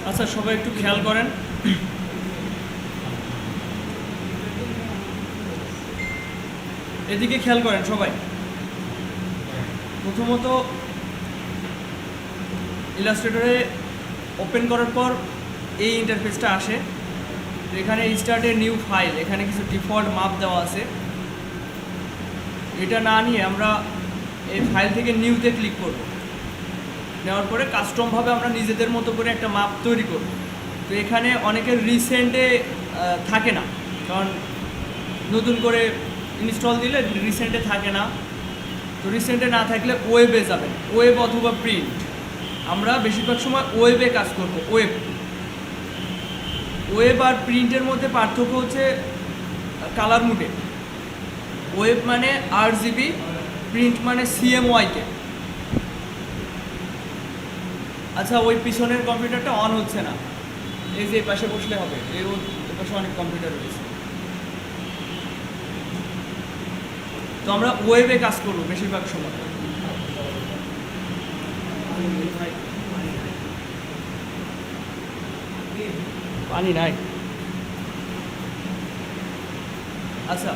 আচ্ছা, সবাই একটু খেয়াল করেন। এদিকে খেয়াল করেন সবাই। প্রথমত ইলাস্ট্রেটরে ওপেন করার পর এই ইন্টারফেসটা আসে। এখানে স্টার্ট এ নিউ ফাইল, এখানে কিছু ডিফল্ট মাপ দেওয়া আছে। এটা না নিয়ে আমরা এই ফাইল থেকে নিউতে ক্লিক করব। নেওয়ার পরে কাস্টমভাবে আমরা নিজেদের মতো করে একটা মাপ তৈরি করব। তো এখানে অনেকের রিসেন্টে থাকে না, কারণ নতুন করে ইনস্টল দিলে রিসেন্টে থাকে না। তো রিসেন্টে না থাকলে ওয়েবে যাবেন, ওয়েব অথবা প্রিন্ট। আমরা বেশিরভাগ সময় ওয়েবে কাজ করব। ওয়েব আর প্রিন্টের মধ্যে পার্থক্য হচ্ছে কালার মুডে। ওয়েব মানে RGB, প্রিন্ট মানে CMYK। আচ্ছা, ওই পিছনের কম্পিউটারটা অন হচ্ছে না, এই যে পাশে বসলে হবে। এই পাশে অনেক কম্পিউটার রয়েছে। তো আমরা ওয়েবে কাজ করব বেশিরভাগ সময়। পানি নাই। আচ্ছা,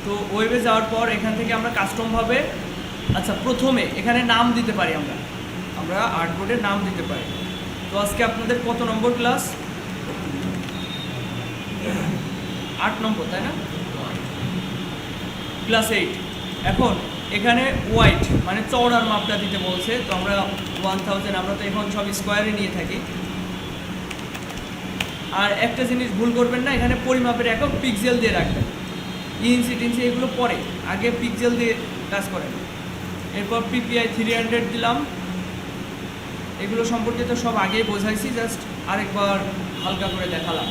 তো ওয়েবে যাওয়ার পর এখান থেকে আমরা কাস্টমভাবে, আচ্ছা প্রথমে এখানে নাম দিতে পারি। আমরা আর্টবোর্ডে নাম দিতে পারি। তো আজকে আপনাদের কত নম্বর ক্লাস? 8 নম্বর, তাই না? ক্লাস 8। এখন এখানে ওয়াইড মানে চওড়ার মাপটা দিতে বলছে। তো আমরা 1000, আমরা তো এখন সব স্কোয়ারে নিয়ে থাকি। আর একটা জিনিস ভুল করবেন না, এখানে পরিমাপের একক পিক্সেল দিয়ে রাখবেন। ইঞ্চি টিঞ্চি এগুলো পরে, আগে পিক্সেল দিয়ে কাজ করেন। এরপর PPI 300 দিলাম। এগুলো সম্পর্কে তো সব আগেই বোঝাইছি, জাস্ট আরেকবার হালকা করে দেখালাম।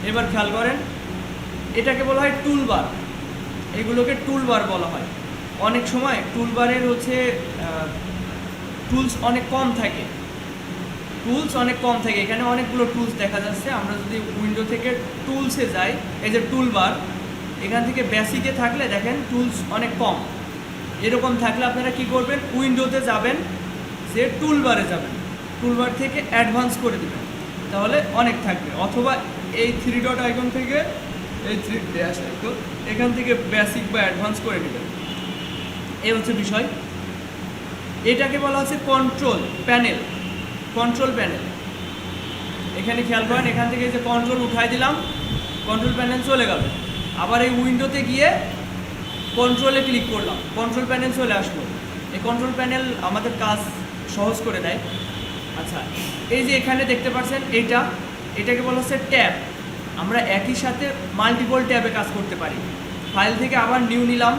এবার খেয়াল করেন, এটাকে বলা হয় টুলবার। এগুলোকে টুলবার বলা হয়। অনেক সময় টুলবারের হচ্ছে টুলস অনেক কম থাকে। এখানে অনেকগুলো টুলস দেখা যাচ্ছে। আমরা যদি উইন্ডো থেকে টুলসে যাই, এই যে টুলবার, এখান থেকে বেসিকে থাকলে দেখেন টুলস অনেক কম। এরকম থাকলে আপনারা কি করবেন, উইন্ডোতে যাবেন, যে টুলবারে যাবেন, টুলবার থেকে অ্যাডভান্স করে দেবেন, তাহলে অনেক থাকবে। অথবা এই 3 ডট আইকন থেকে এই 3 ড্যাশ আইকন, এখান থেকে বেসিক বা অ্যাডভান্স করে নেবেন। এই হচ্ছে বিষয়। এটাকে বলা হচ্ছে কন্ট্রোল প্যানেল। এখানে খেয়াল করেন, এখান থেকে যে কন্ট্রোল উঠাই দিলাম, কন্ট্রোল প্যানেল চলে গেল। আবার এই উইন্ডোতে গিয়ে কন্ট্রোলে ক্লিক করলাম, কন্ট্রোল প্যানেল চলে আসলো। এই কন্ট্রোল প্যানেল আমাদের কাজ সহজ করে দেয়। আচ্ছা, এই যে এখানে দেখতে পাচ্ছেন, এটাকে বলা হচ্ছে ট্যাব। আমরা একই সাথে মাল্টিপল ট্যাবে কাজ করতে পারি। ফাইল থেকে আবার নিউ নিলাম,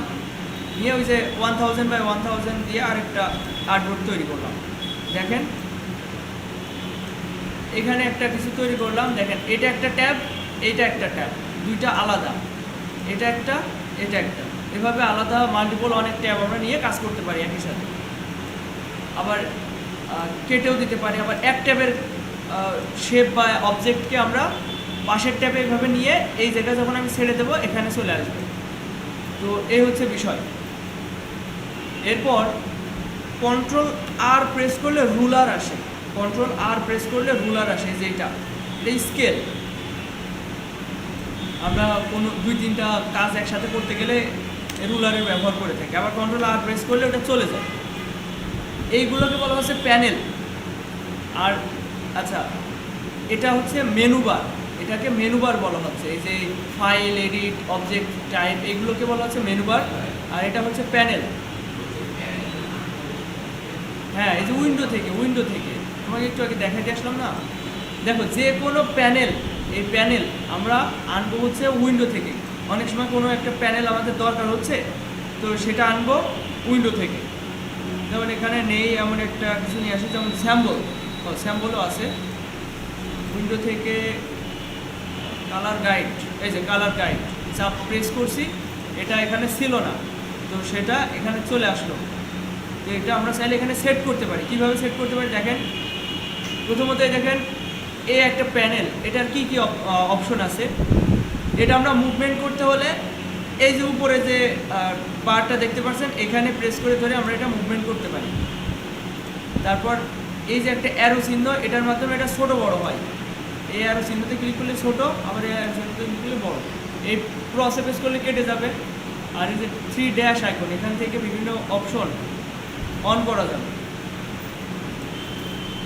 নিয়ে ওই যে 1000 বাই 1000 দিয়ে আরেকটা আর্টবোর্ড তৈরি করলাম। দেখেন এখানে একটা কিছু তৈরি করলাম। দেখেন এটা একটা ট্যাব, এইটা একটা ট্যাব, দুইটা আলাদা। এটা একটা, এটা একটা, এভাবে আলাদা মাল্টিপল অনেক ট্যাব আমরা নিয়ে কাজ করতে পারি একই সাথে। আবার কেটেও দিতে পারি। আবার এক ট্যাবের শেপ বা অবজেক্টকে আমরা পাশের ট্যাবে এভাবে নিয়ে এই জায়গায় যখন আমি ছেড়ে দেবো, এখানে চলে আসবে। তো এই হচ্ছে বিষয়। এরপর কন্ট্রোল আর প্রেস করলে রুলার আসে। যেটা এই স্কেল, আমরা কোনো 2-3টা কাজ একসাথে করতে গেলে রুলারের ব্যবহার করে থাকি। আবার কন্ট্রোল আর প্রেস করলে ওটা চলে যায়। এইগুলোকে বলা হচ্ছে প্যানেল। আর আচ্ছা, এটা হচ্ছে মেনুবার। এটাকে মেনুবার বলা হচ্ছে। এই যে ফাইল, এডিট, অবজেক্ট টাইপ, এগুলোকে বলা হচ্ছে মেনুবার। আর এটা হচ্ছে প্যানেল। হ্যাঁ, এই যে উইন্ডো থেকে তোমাকে একটু আগে দেখাতে আসলাম না। দেখো, যে কোনো প্যানেল, এই প্যানেল আমরা আনবো হচ্ছে উইন্ডো থেকে। অনেক সময় কোনো একটা প্যানেল আমাদের দরকার হচ্ছে, তো সেটা আনবো উইন্ডো থেকে। যেমন এখানে নেই এমন একটা কিছু নিয়ে আসে, যেমন স্যাম্বলও আছে। উইন্ডো থেকে কালার গাইড, এই যে কালার গাইড, যা প্রেস করছি এটা এখানে ছিল না, তো সেটা এখানে চলে আসলো। তো এটা আমরা চাইলে এখানে সেট করতে পারি। কীভাবে সেট করতে পারি দেখেন। প্রথমত দেখেন, এই একটা প্যানেল, এটার কি কি অপশন আছে। এটা আমরা মুভমেন্ট করতে হলে এই যে উপরে যে বারটা দেখতে পাচ্ছেন এখানে প্রেস করে ধরে আমরা এটা মুভমেন্ট করতে পারি। তারপর এই যে একটা অ্যারো চিহ্ন, এটার মাধ্যমে এটা ছোট বড় হয়। এই অ্যারো চিহ্নতে ক্লিক করলে ছোট, আবার এই অ্যারো চিহ্নতে ক্লিক করলে বড়। এই ক্রসে প্রেস করলে কেটে যাবে। আর এই যে 3 ড্যাশ আইকন, এখান থেকে বিভিন্ন অপশন অন করা যাবে।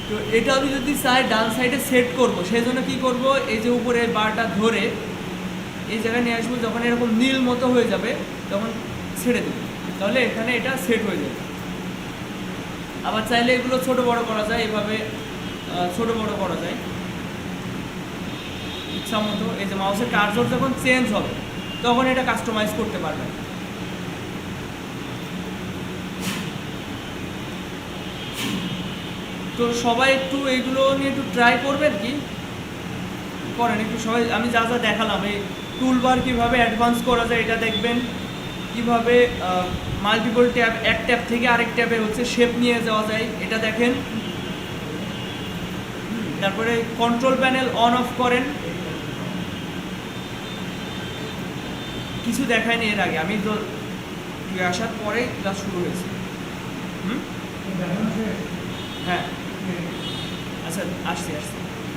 তো এটা আমি যদি চাই ডান সাইডে সেট করব, সেই জন্য কী করবো, এই যে উপরে বারটা ধরে এই জায়গায় নিয়ে আসবো। যখন এরকম নীল মতো হয়ে যাবে তখন ছেড়ে দেবো, তাহলে এখানে এটা সেট হয়ে যাবে। আবার চাইলে এগুলো ছোট বড় করা যায়, এভাবে ছোট বড় করা যায় ইচ্ছা মতো। এই যে মাউসের কার্সর যখন চেঞ্জ হবে তখন এটা কাস্টমাইজ করতে পারবেন। তো সবাই একটু এইগুলো নিয়ে একটু ট্রাই করবেন, কি করেন একটু সবাই। আমি যা যা দেখালাম, এই টুলবার কীভাবে অ্যাডভান্স করা যায় এটা দেখবেন, কীভাবে মাল্টিপল ট্যাব, এক ট্যাব থেকে আরেক ট্যাবে হচ্ছে শেপ নিয়ে যাওয়া যায় এটা দেখেন। তারপরে কন্ট্রোল প্যানেল অন অফ করেন। কিছু দেখায়নি এর আগে, আমি তো আসার পরে ক্লাস শুরু হয়েছে। হ্যাঁ আচ্ছা, আসছি।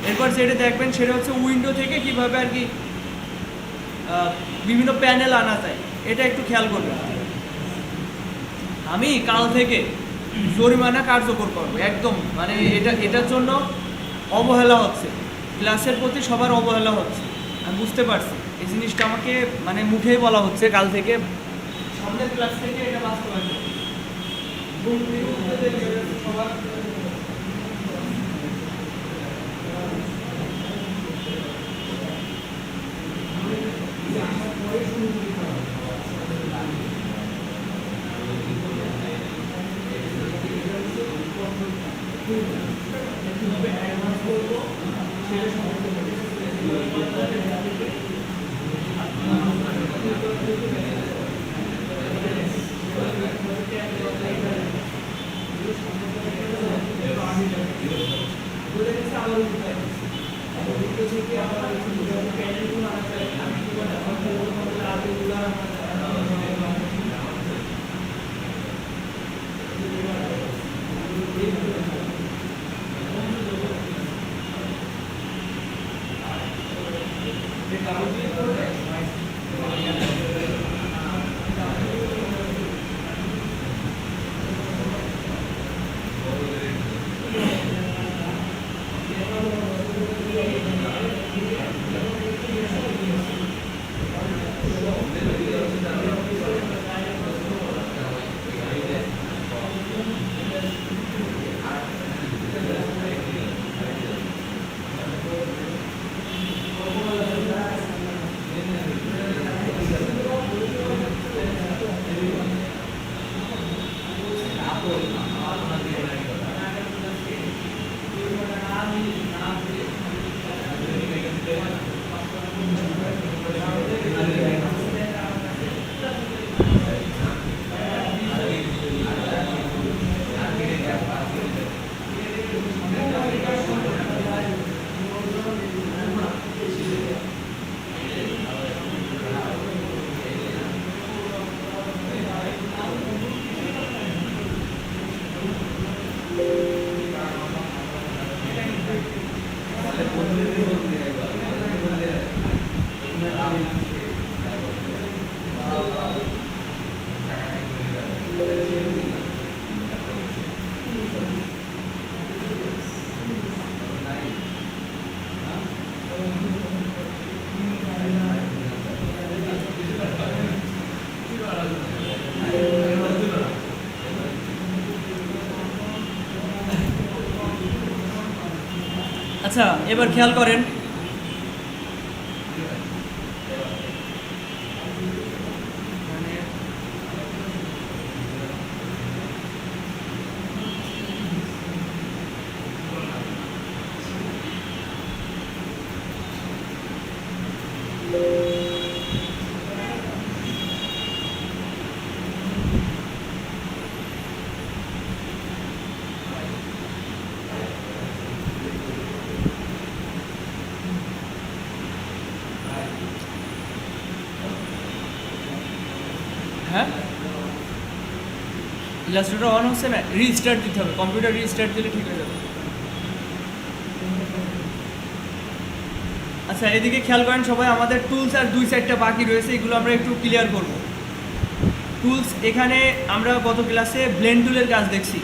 এরপর যেটা দেখবেন সেটা হচ্ছে উইন্ডো থেকে কিভাবে আর কি বিভিন্ন প্যানেল আনা যায়, এটা একটু খেয়াল করবেন। আমি কাল থেকে জরিমানা কার্যকর করবো একদম, মানে এটার জন্য অবহেলা হচ্ছে, ক্লাসের প্রতি সবার অবহেলা হচ্ছে। আমি বুঝতে পারছি, এই জিনিসটা আমাকে মানে মুখেই বলা হচ্ছে কাল থেকে, সামনের ক্লাস থেকে এটা বাস্তবায়ন সবার। আচ্ছা, এবার খেয়াল করেন ইলাস্ট্রেটর অন হচ্ছে না, রিস্টার্ট দিতে হবে, কম্পিউটার রিস্টার্ট দিলে ঠিক হয়ে যাবে। আচ্ছা এদিকে খেয়াল করেন সবাই, আমাদের টুলস আর দুই সাইডটা বাকি রয়েছে, এগুলো আমরা একটু ক্লিয়ার করব। টুলস এখানে আমরা গত ক্লাসে ব্লেন্ড টুলের কাজ দেখছি,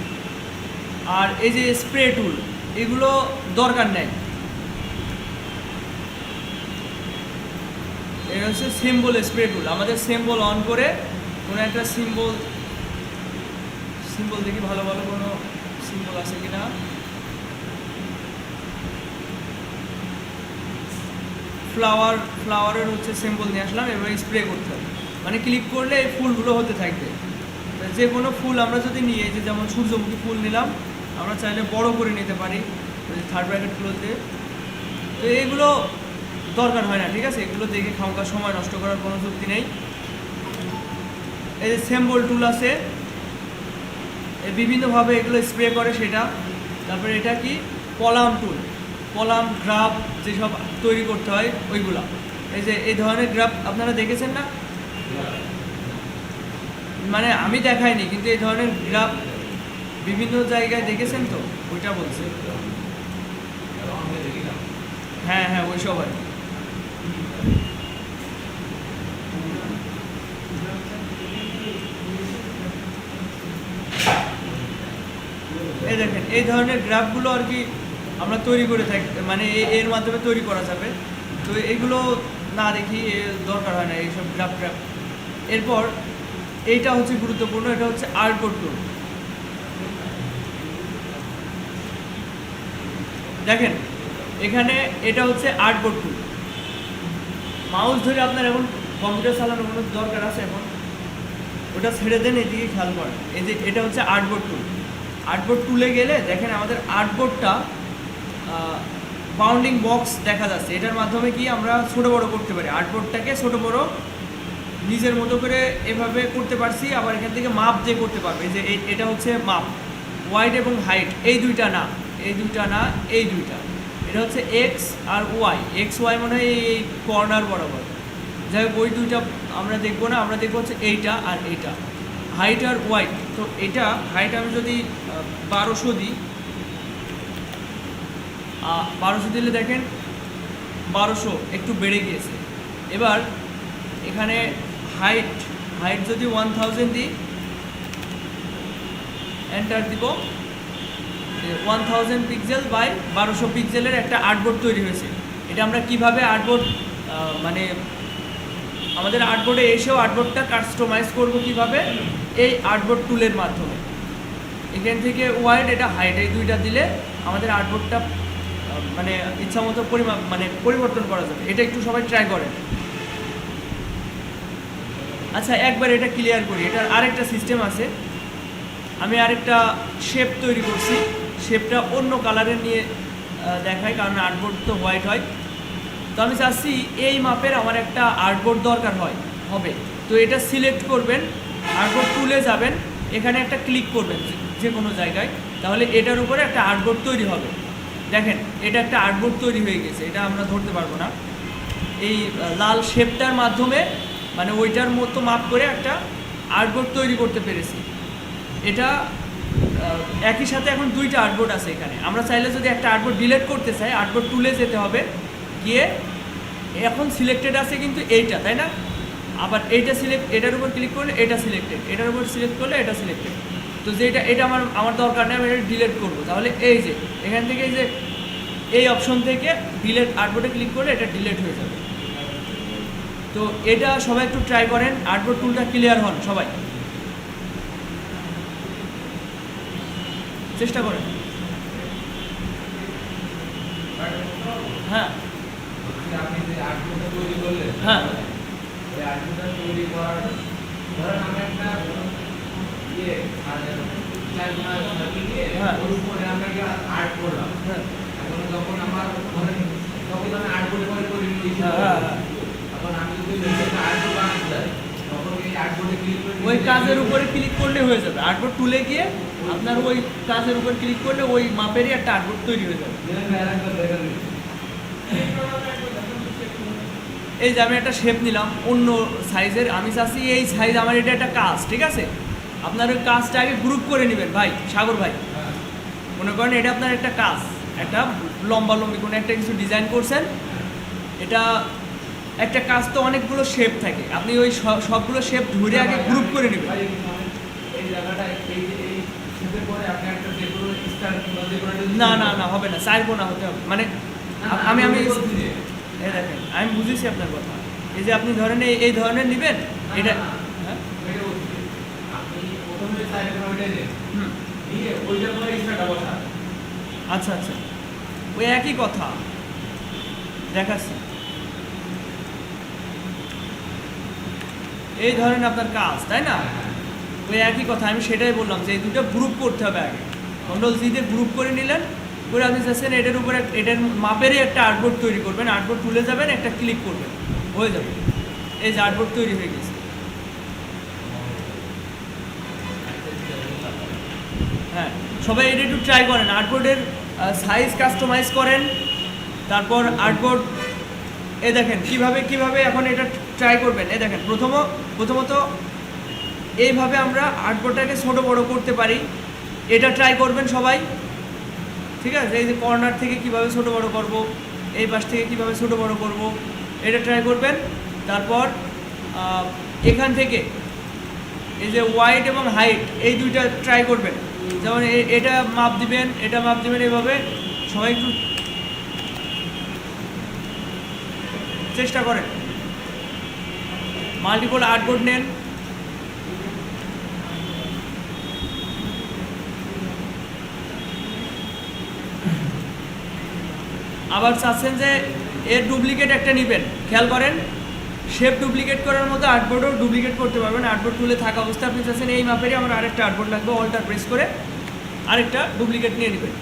আর এই যে স্প্রে টুল এগুলো দরকার নেই। এটা হচ্ছে সিম্বল স্প্রে টুল, আমাদের সিম্বল অন করে কোনো একটা সিম্বল দেখি ভালো ভালো কোনো সিম্বল আছে কিনা। ফ্লাওয়ারের হচ্ছে সিম্বল নিয়ে আসলাম, এবার স্প্রে করতে হবে, মানে ক্লিক করলে এই ফুলগুলো হতে থাকবে। যে কোনো ফুল আমরা যদি নিয়ে, যে যেমন সূর্যমুখী ফুল নিলাম, আমরা চাইলে বড় করে নিতে পারি থার্ড ব্র্যাকেট ক্লোজ দিয়ে। তো এইগুলো দরকার হয় না, ঠিক আছে, এগুলো দেখে খামকা সময় নষ্ট করার কোনো যুক্তি নেই। এই যে সিম্বল টুল আছে, বিভিন্নভাবে এগুলো স্প্রে করে সেটা। তারপরে এটা কি কলাম টুল, কলাম গ্রাফ যেসব তৈরি করতে হয় ওইগুলা। এই যে এই ধরনের গ্রাফ আপনারা দেখেছেন না, মানে আমি দেখাইনি কিন্তু এই ধরনের গ্রাফ বিভিন্ন জায়গায় দেখেছেন তো, ওইটা বলছে। হ্যাঁ হ্যাঁ ওই সব আর কি। এই দেখেন এই ধরনের গ্রাফগুলো আর কি আমরা তৈরি করে থাকি, মানে এর মাধ্যমে তৈরি করা যাবে। তো এগুলো না দেখি দরকার হয় না এইসব গ্রাফ। এরপর এইটা হচ্ছে গুরুত্বপূর্ণ, এটা হচ্ছে আর্টবোর্ড টুল। দেখেন এখানে এটা হচ্ছে আর্টবোর্ড টুল। মাউস ধরে আপনার এখন কম্পিউটার চালানোর কোনো দরকার আছে এখন? ওটা ছেড়ে দেন, এদিকে খেয়াল করেন। এই যে এটা হচ্ছে আর্টবোর্ড টুল। আর্টবোর্ড টুলে গেলে দেখেন আমাদের আর্টবোর্ডটা বাউন্ডিং বক্স দেখা যাচ্ছে, এটার মাধ্যমে কি আমরা ছোটো বড়ো করতে পারি, আর্টবোর্ডটাকে ছোটো বড়ো নিজের মতো করে এভাবে করতে পারছি। আবার এখান থেকে মাপ দিয়ে করতে পারবে, যে এটা হচ্ছে মাপ, ওয়াইড এবং হাইট, এই দুইটা না, এই দুইটা না, এই দুইটা। এটা হচ্ছে এক্স আর ওয়াই, এক্স ওয়াই মনে হয় এই কর্নার বরাবর। যাই হোক ওই দুইটা আমরা দেখবো না, আমরা দেখবো হচ্ছে এইটা আর এইটা, হাইট আর ওয়াইড। তো এটা হাইট আমি যদি 1200 দিই, 1200 দিলে দেখেন 1200 একটু বেড়ে গিয়েছে। এবার এখানে হাইট যদি 1000 দিই, এন্টার দিব, 1000 পিক্সেল বাই 1200 পিক্সেলের একটা আর্টবোর্ড তৈরি হয়েছে। এটা আমরা কিভাবে আর্টবোর্ড, মানে আমাদের আর্টবোর্ডে এসেও আর্টবোর্ডটা কাস্টমাইজ করব কিভাবে, এই আর্টবোর্ড টুলের মাধ্যমে। এখান থেকে ওয়াইড, এটা হাইট, এই দুইটা দিলে আমাদের আর্টবোর্ডটা মানে ইচ্ছা মতো পরিবর্তন করা যাবে। এটা একটু সবাই ট্রাই করেন। আচ্ছা একবার এটা ক্লিয়ার করি, এটার আরেকটা সিস্টেম আছে। আমি আরেকটা শেপ তৈরি করছি, শেপটা অন্য কালারের নিয়ে দেখাই, কারণ আর্টবোর্ড তো হোয়াইট হয়। তো আমি চাচ্ছি এই মাপের আমার একটা আর্টবোর্ড দরকার হবে। তো এটা সিলেক্ট করবেন, আর্টবোর্ড টুলে যাবেন, এখানে একটা ক্লিক করবেন যে কোনো জায়গায়, তাহলে এটার উপরে একটা আর্টবোর্ড তৈরি হবে। দেখেন এটা একটা আর্টবোর্ড তৈরি হয়ে গেছে, এটা আমরা ধরতে পারবো না। এই লাল শেপটার মাধ্যমে মানে ওইটার মতো মাপ করে একটা আর্টবোর্ড তৈরি করতে পেরেছি। এটা একই সাথে এখন দুইটা আর্টবোর্ড আছে এখানে। আমরা চাইলে যদি একটা আর্টবোর্ড ডিলিট করতে চাই, আর্টবোর্ড টুলে যেতে হবে, গিয়ে এখন সিলেক্টেড আছে কিন্তু এইটা, তাই না? আবার এইটা এটার উপর ক্লিক করলে এটা সিলেক্টেড, এটার উপর সিলেক্ট করলে এটা সিলেক্টেড। তো যেটা এটা আমার দরকার নেই, আমি এটা ডিলিট করবো। তাহলে এই যে এখান থেকে এই যে এই অপশন থেকে ডিলিট আর্টবোর্ডে ক্লিক করলে এটা ডিলিট হয়ে যাবে। তো এটা সবাই একটু ট্রাই করেন, আর্টবোর্ড টুলটা ক্লিয়ার হন সবাই, চেষ্টা করেন। হ্যাঁ আপনি যে আর্টবোর্ডটা তৈরি করলেন, হ্যাঁ ওই আর্টবোর্ডটা তৈরি করার ধরেন আমরা একটা হ্যাঁ ওর উপরে আমরা একটা আর্ট করলাম। হ্যাঁ এখন যখন আমার ধরেন তখন আমি আর্টবোর্ডে করে নিয়েছি, হ্যাঁ এখন আমি যদি আর্টবোর্ড বানাতে চাই, তখন এই আর্টবোর্ডে ক্লিক করে ওই কাজের উপরে ক্লিক করলে হয়ে যাবে। আর্টবোর্ড তুলে গিয়ে আপনার ওই কাজের উপর ক্লিক করলে ওই মাপেরই একটা আর্টবোর্ড তৈরি হয়ে যাবে। এই যে আমি একটা শেপ নিলাম অন্য সাইজের, আমি চাচ্ছি এই সাইজ আমার এটা একটা কাজ, ঠিক আছে? আপনার ওই কাজটা আগে গ্রুপ করে নেবেন ভাই, সাগর ভাই। হ্যাঁ। মনে করেন এটা আপনার একটা কাজ, একটা লম্বি কোনো একটা কিছু ডিজাইন করছেন। এটা একটা কাজ তো অনেকগুলো শেপ থাকে, আপনি ওই সবগুলো শেপ ধরে আগে গ্রুপ করে নেবেন। ভাই, এই জায়গাটা এই যে এই শেপের পরে আপনি একটা যে কোনো স্টার কিংবা যে কোনো একটা না না না, হবে না, চাইবো না হতে হবে, মানে আমি আমি এই দেখেন, আমি বুঝেছি আপনার কথা। এই যে আপনি ধরেন এই ধরনের নেবেন এটা, হ্যাঁ আপনি প্রথমে সাইডে ওইটা নেন, হুম, নিয়ে ওইটার পরে স্টারটা বসান। আচ্ছা আচ্ছা, ওই একই কথা দেখাচ্ছি। এই ধরেন আপনার কাজ, তাই না? ওই একই কথা, আমি সেটাই বললাম যে এই দুটো গ্রুপ করতে হবে আগে। কন্ট্রোল জি দিয়ে গ্রুপ করে নিলেন, করে আপনি চাচ্ছেন এটার উপরে এটার মাপেরই একটা আর্টবোর্ড তৈরি করবেন, আর্টবোর্ড তুলে যাবেন, একটা ক্লিক করবেন, হয়ে যাবে। এই যে আর্টবোর্ড তৈরি হয়ে গেছে। হ্যাঁ, সবাই এটা একটু ট্রাই করেন, আর্টবোর্ডের সাইজ কাস্টমাইজ করেন, তারপর আর্টবোর্ড দেখেন কিভাবে এখন এটা ট্রাই করবেন। দেখেন প্রথমত এইভাবে আমরা আর্টবোর্ডটাকে ছোট বড় করতে পারি, এটা ট্রাই করবেন সবাই, ঠিক আছে? এই যে কর্নার থেকে কিভাবে ছোট বড় করব, এই পাশ থেকে কিভাবে ছোট বড় করব, এটা ট্রাই করবেন। তারপর এখান থেকে এই যে ওয়াইড এবং হাইট এই দুইটা ট্রাই করবেন, যেমন এটা মাপ দিবেন, এটা মাপ দিবেন, এইভাবে সবাই একটু চেষ্টা করেন। মাল্টিপল আর্টবোর্ড নেন, আবার চাচ্ছেন যে এর ডুপ্লিকেট একটা নেবেন, খেয়াল করেন শেপ ডুপ্লিকেট করার মতো আর্টবোর্ডও ডুপ্লিকেট করতে পারবেন। আর্টবোর্ড তুলে থাকা অবস্থায় আপনি চাচ্ছেন এই মাপেরই আমার আরেকটা আর্টবোর্ড লাগবে, অল্টার প্রেস করে আরেকটা ডুপ্লিকেট নিয়ে নেবেন।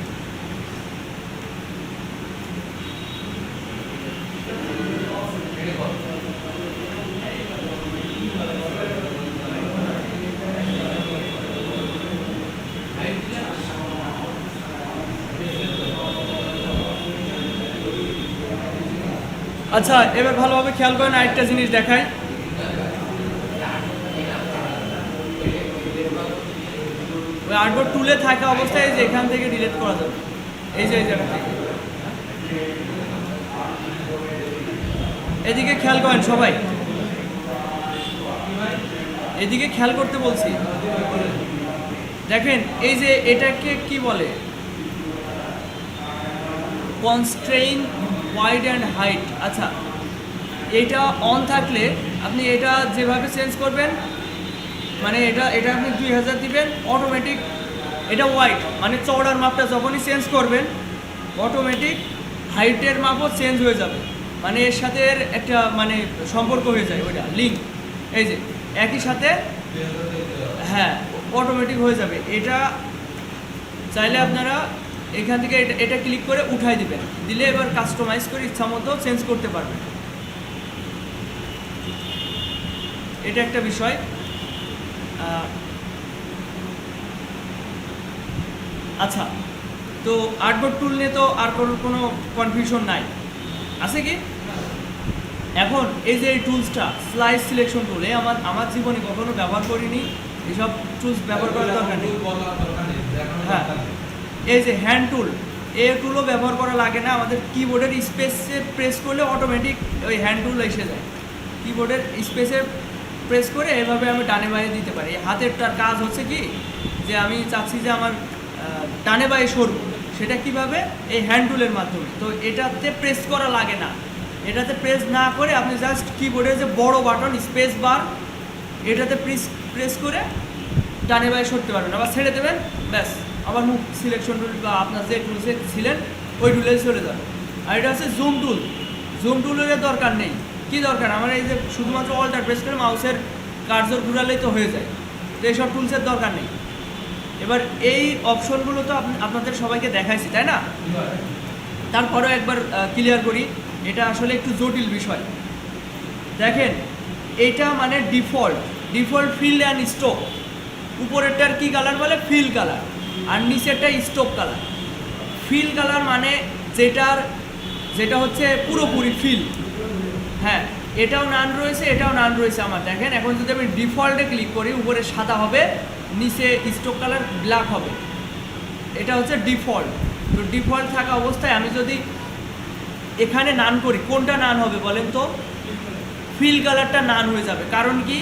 আচ্ছা, এবার ভালোভাবে খেয়াল করেন, আরেকটা জিনিস দেখাই। ওই আর্টবোর্ড তুলে থাকা অবস্থায় যে এখান থেকে ডিলিট করা যাবে, এই যে এই জায়গা থেকে। এদিকে খেয়াল করেন সবাই, এদিকে খেয়াল করতে বলছি। দেখেন এই যে এটাকে কি বলে, কনস্ট্রেইন ওয়াইড অ্যান্ড হাইট। আচ্ছা, এটা অন থাকলে আপনি এটা যেভাবে চেঞ্জ করবেন, মানে এটা আপনি 2000 দিবেন, অটোমেটিক এটা ওয়াইড মানে চওড়ার মাপটা যখনই চেঞ্জ করবেন অটোমেটিক হাইটের মাপও চেঞ্জ হয়ে যাবে, মানে এর সাথে এর একটা মানে সম্পর্ক হয়ে যায়, ওইটা লিঙ্ক। এই যে একই সাথে, হ্যাঁ অটোমেটিক হয়ে যাবে। এটা চাইলে আপনারা এখান থেকে এটা ক্লিক করে উঠাই দিবেন, দিলে এবার কাস্টমাইজ করে ইচ্ছা মতো চেঞ্জ করতে পারবেন। এটা একটা বিষয়। আচ্ছা, তো আর্টবোর্ড টুল নিয়ে তো আর কোনো কনফিউশন নাই, আছে কি? এখন এই যে এই টুলসটা স্লাইস সিলেকশন টুল, আমার জীবনে কখনো ব্যবহার করিনি, এইসব টুলস ব্যবহার করার দরকার নেই। হ্যাঁ, এই যে হ্যান্ড টুল, এই টুলও ব্যবহার করা লাগে না, আমাদের কিবোর্ডের স্পেসে প্রেস করলে অটোমেটিক ওই হ্যান্ড টুল এসে যায়। কিবোর্ডের স্পেসে প্রেস করে এভাবে আমি ডানে বাঁয়ে দিতে পারি। হাতেরটার কাজ হচ্ছে কি, যে আমি চাচ্ছি যে আমার ডানে বাঁয়ে সরব, সেটা কিভাবে, এই হ্যান্ড টুলের মাধ্যমে। তো এটাতে প্রেস করা লাগে না, এটাতে প্রেস না করে আপনি জাস্ট কিবোর্ডের যে বড় বাটন স্পেস বার, এটাতে প্রেস করে ডানে বাঁয়ে সরতে পারবেন, আবার ছেড়ে দেবেন, ব্যাস আবার মুভ সিলেকশন টুল বা আপনার যে টুলসে ছিলেন ওই টুলে চলে যাবে। আর এটা হচ্ছে জুম টুল, জুম টুলের দরকার নেই। কি দরকার আমার, এই যে শুধুমাত্র অল্টার প্রেস করে মাউসের কার্সর ঘুরালেই তো হয়ে যায়, তো এইসব টুলসের দরকার নেই। এবার এই অপশনগুলো তো আপনাদের সবাইকে দেখাইছি, তাই না? তারপরেও একবার ক্লিয়ার করি, এটা আসলে একটু জটিল বিষয়। দেখেন এটা মানে ডিফল্ট ফিল অ্যান্ড স্টোক। উপরেরটার কি কালার বলে, ফিল কালার, আর নিচেরটা স্টোক কালার। ফিল কালার মানে যেটা হচ্ছে পুরোপুরি ফিল। হ্যাঁ, এটাও নান রয়েছে, এটাও নান রয়েছে আমার। দেখেন এখন যদি আমি ডিফল্টে ক্লিক করি, উপরে সাদা হবে, নিচে স্ট্রোক কালার ব্ল্যাক হবে, এটা হচ্ছে ডিফল্ট। তো ডিফল্ট থাকা অবস্থায় আমি যদি এখানে নান করি, কোনটা নান হবে বলেন তো? ফিল কালারটা নান হয়ে যাবে। কারণ কি,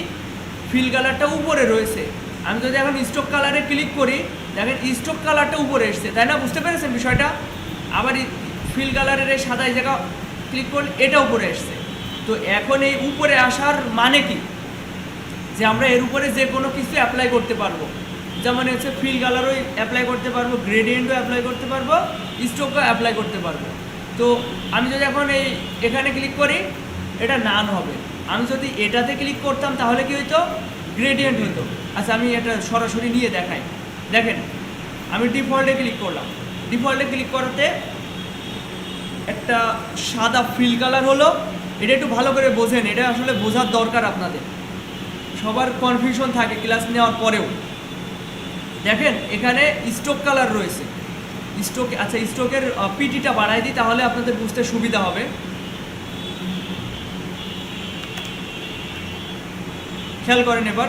ফিল কালারটা উপরে রয়েছে। আমি যদি এখন স্ট্রোক কালারে ক্লিক করি, দেখেন স্ট্রোক কালারটা উপরে এসছে, তাই না? বুঝতে পেরেছেন বিষয়টা? আবার ফিল কালারের এই সাদাই জায়গা ক্লিক করলে এটা উপরে এসছে। তো এখন এই উপরে আসার মানে কি, যে আমরা এর উপরে যে কোনো কিছু অ্যাপ্লাই করতে পারবো। যেমন হচ্ছে ফিল কালারও অ্যাপ্লাই করতে পারবো, গ্রেডিয়েন্টও অ্যাপ্লাই করতে পারবো, স্ট্রোকও অ্যাপ্লাই করতে পারবো। তো আমি যদি এখন এখানে ক্লিক করি, এটা নান হবে। আমি যদি এটাতে ক্লিক করতাম তাহলে কি হইতো? গ্রেডিয়েন্ট হতো। আচ্ছা, আমি এটা সরাসরি নিয়ে দেখাই। দেখেন, আমি ডিফল্টে ক্লিক করলাম। ডিফল্টে ক্লিক করাতে একটা সাদা ফিল কালার হলো। এটা একটু ভালো করে বোঝেন, এটা আসলে বোঝার দরকার আপনাদের। সবার কনফিউশন থাকে ক্লাস নেওয়ার পরেও। দেখেন, এখানে স্ট্রোক কালার রয়েছে। স্ট্রোক, আচ্ছা স্ট্রোকের পিটিটা বাড়াই দিই, তাহলে আপনাদের বুঝতে সুবিধা হবে। খেয়াল করেন, এবার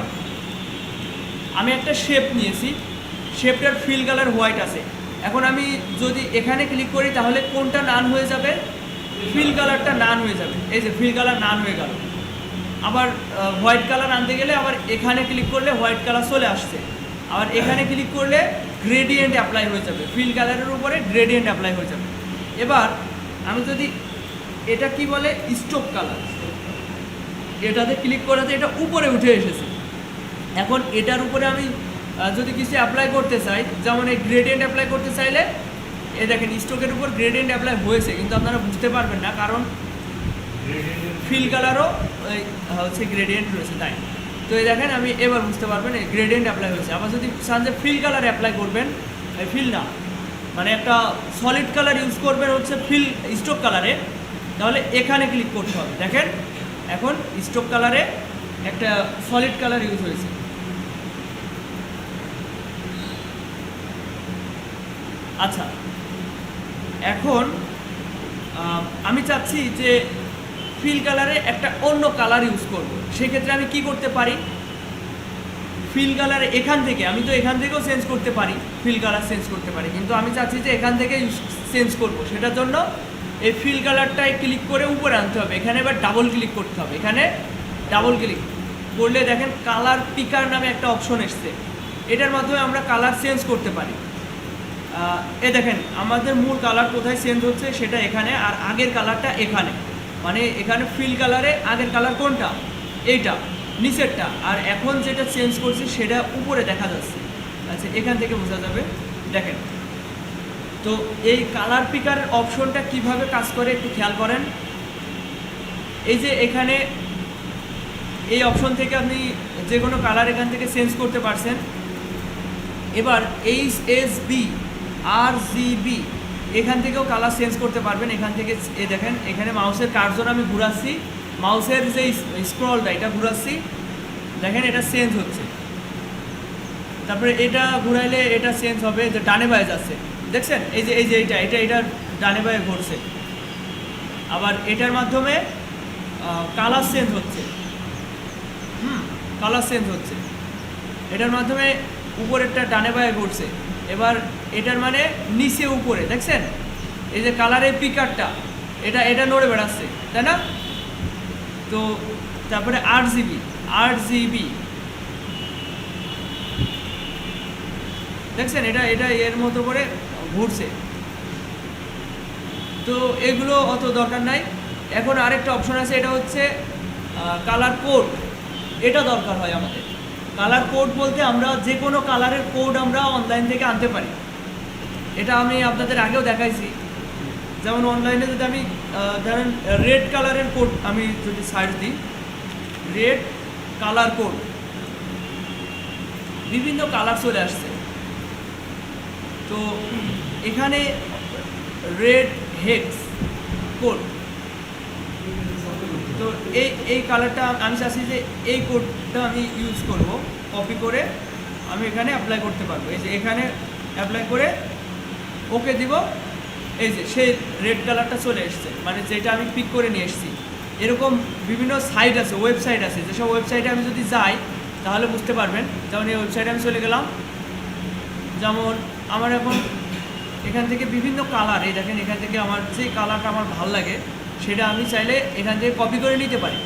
আমি একটা শেপ নিয়েছি, শেপটার ফিল কালার হোয়াইট আছে। এখন আমি যদি এখানে ক্লিক করি তাহলে কোনটা নান হয়ে যাবে? ফিল কালারটা নান হয়ে যাবে। এই যে ফিল কালার নান হয়ে গেল। আবার হোয়াইট কালার আনতে গেলে আবার এখানে ক্লিক করলে হোয়াইট কালার চলে আসছে। আবার এখানে ক্লিক করলে গ্রেডিয়েন্ট অ্যাপ্লাই হয়ে যাবে, ফিল কালারের উপরে গ্রেডিয়েন্ট অ্যাপ্লাই হয়ে যাবে। এবার আমি যদি এটা কি বলে, স্ট্রোক কালার, এটাতে ক্লিক করাতে এটা উপরে উঠে এসেছে। এখন এটার উপরে আমি যদি কিছু অ্যাপ্লাই করতে চাই, যেমন এই গ্রেডিয়েন্ট অ্যাপ্লাই করতে চাইলে এই দেখেন স্ট্রোকের উপর গ্রেডিয়েন্ট অ্যাপ্লাই হয়েছে, কিন্তু আপনারা বুঝতে পারবেন না, কারণ ফিল কালারও হচ্ছে গ্রেডিয়েন্ট রয়েছে, তাই। তো এই দেখেন, আমি এবার বুঝতে পারবেন এই গ্রেডিয়েন্ট অ্যাপ্লাই হয়েছে। আবার যদি চান যে ফিল কালার অ্যাপ্লাই করবেন, ফিল না মানে একটা সলিড কালার ইউজ করবেন হচ্ছে ফিল স্ট্রোক কালারে, তাহলে এখানে ক্লিক করতে হবে। দেখেন, এখন স্ট্রোক কালারে একটা সলিড কালার ইউজ হয়েছে। আচ্ছা, এখন আমি চাচ্ছি যে ফিল কালারে একটা অন্য কালার ইউজ করব। সেক্ষেত্রে আমি কি করতে পারি? ফিল কালারে এখান থেকে, আমি তো এখান থেকেও চেঞ্জ করতে পারি, ফিল কালার চেঞ্জ করতে পারি, কিন্তু আমি চাচ্ছি যে এখান থেকে চেঞ্জ করব। সেটার জন্য এই ফিল কালারটায় ক্লিক করে উপরে আনতে হবে। এখানে এবার ডাবল ক্লিক করতে হবে। এখানে ডাবল ক্লিক করলে দেখেন কালার পিকার নামে একটা অপশন এসছে। এটার মাধ্যমে আমরা কালার চেঞ্জ করতে পারি। এ দেখেন, আমাদের মূল কালার কোথায় চেঞ্জ হচ্ছে সেটা এখানে, আর আগের কালারটা এখানে। মানে এখানে ফিল কালারে আগের কালার কোনটা? এইটা, নিচেরটা। আর এখন যেটা চেঞ্জ করছি সেটা উপরে দেখা যাচ্ছে। আচ্ছা, এখান থেকে বোঝা যাবে। দেখেন, তো এই কালার পিকারের অপশনটা কিভাবে কাজ করে একটু খেয়াল করেন। এই যে এখানে এই অপশন থেকে আপনি যে কোনো কালার এখান থেকে চেঞ্জ করতে পারছেন। এবার HSB RGB এখান থেকেও কালার চেঞ্জ করতে পারবেন। এখান থেকে এই দেখেন, এখানে মাউসের কার্সর আমি ঘুরাচ্ছি, মাউসের যে স্ক্রলটা এটা ঘুরাচ্ছি, দেখেন এটা চেঞ্জ হচ্ছে। তারপরে এটা ঘুরাইলে এটা চেঞ্জ হবে, যে ডানে বায়ে যাচ্ছে, দেখছেন? এই যে এটা ডানে বায়ে ঘুরছে। আবার এটার মাধ্যমে কালার চেঞ্জ হচ্ছে, কালার চেঞ্জ হচ্ছে। এটার মাধ্যমে উপরেরটা ডানে বায়ে ঘুরছে। এবার এটার মানে নিচে উপরে, দেখছেন? এই যে কালারের পিকারটা এটা নড়ে বেড়াচ্ছে, তাই না? তো তারপরে RGB দেখছেন, এটা এর মতো করে ঘুরছে। তো এগুলো অত দরকার নাই। এখন আরেকটা অপশন আছে, এটা হচ্ছে কালার কোড। এটা দরকার হয় আমাদের। কালার কোড বলতে আমরা যে কোনো কালারের কোড আমরা অনলাইন থেকে আনতে পারি। এটা আমি আপনাদের আগেও দেখাইছি। যেমন অনলাইনে যদি আমি ধরেন রেড কালারের কোড আমি যদি সার্চ দিই, রেড কালার কোড, বিভিন্ন কালার চলে আসছে। তো এখানে রেড হেক্স কোড, তো এই কালারটা আমি চাচ্ছি যে এই কোডটা আমি ইউজ করব, কপি করে আমি এখানে অ্যাপ্লাই করতে পারবো। এই যে এখানে অ্যাপ্লাই করে ওকে দিব, এই যে সেই রেড কালারটা চলে এসছে, মানে যেটা আমি পিক করে নিয়ে এসেছি। এরকম বিভিন্ন সাইট আছে, ওয়েবসাইট আছে, যেসব ওয়েবসাইটে আমি যদি যাই তাহলে বুঝতে পারবেন। যেমন এই ওয়েবসাইটে আমি চলে গেলাম, যেমন আমার এখন এখান থেকে বিভিন্ন কালার, এই দেখেন এখান থেকে আমার যে কালারটা আমার ভালো লাগে সেটা আমি চাইলে এখান থেকে কপি করে নিতে পারি।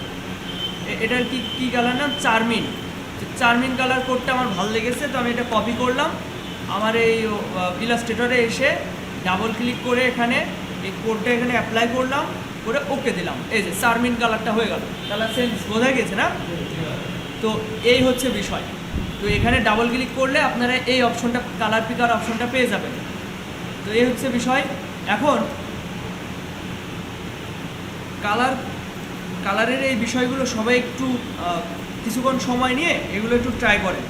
এটার কি কালার নাম, চারমিন। চারমিন কালার কোডটা আমার ভালো লেগেছে, তো আমি এটা কপি করলাম। আমার এই ইলাস্ট্রেটরে এসে ডাবল ক্লিক করে এখানে এই কোডটা এখানে অ্যাপ্লাই করলাম, করে ওকে দিলাম। এই যে চারমিন কালারটা হয়ে গেল, কালার সেন্স বোঝা গেছে না? তো এই হচ্ছে বিষয়। তো এখানে ডাবল ক্লিক করলে আপনারা এই অপশনটা, কালার পিকার অপশনটা পেয়ে যাবেন। তো এই হচ্ছে বিষয়। এখন কালারের এই বিষয়গুলো সবাই একটু কিছুক্ষণ সময় নিয়ে এগুলো একটু ট্রাই করেন।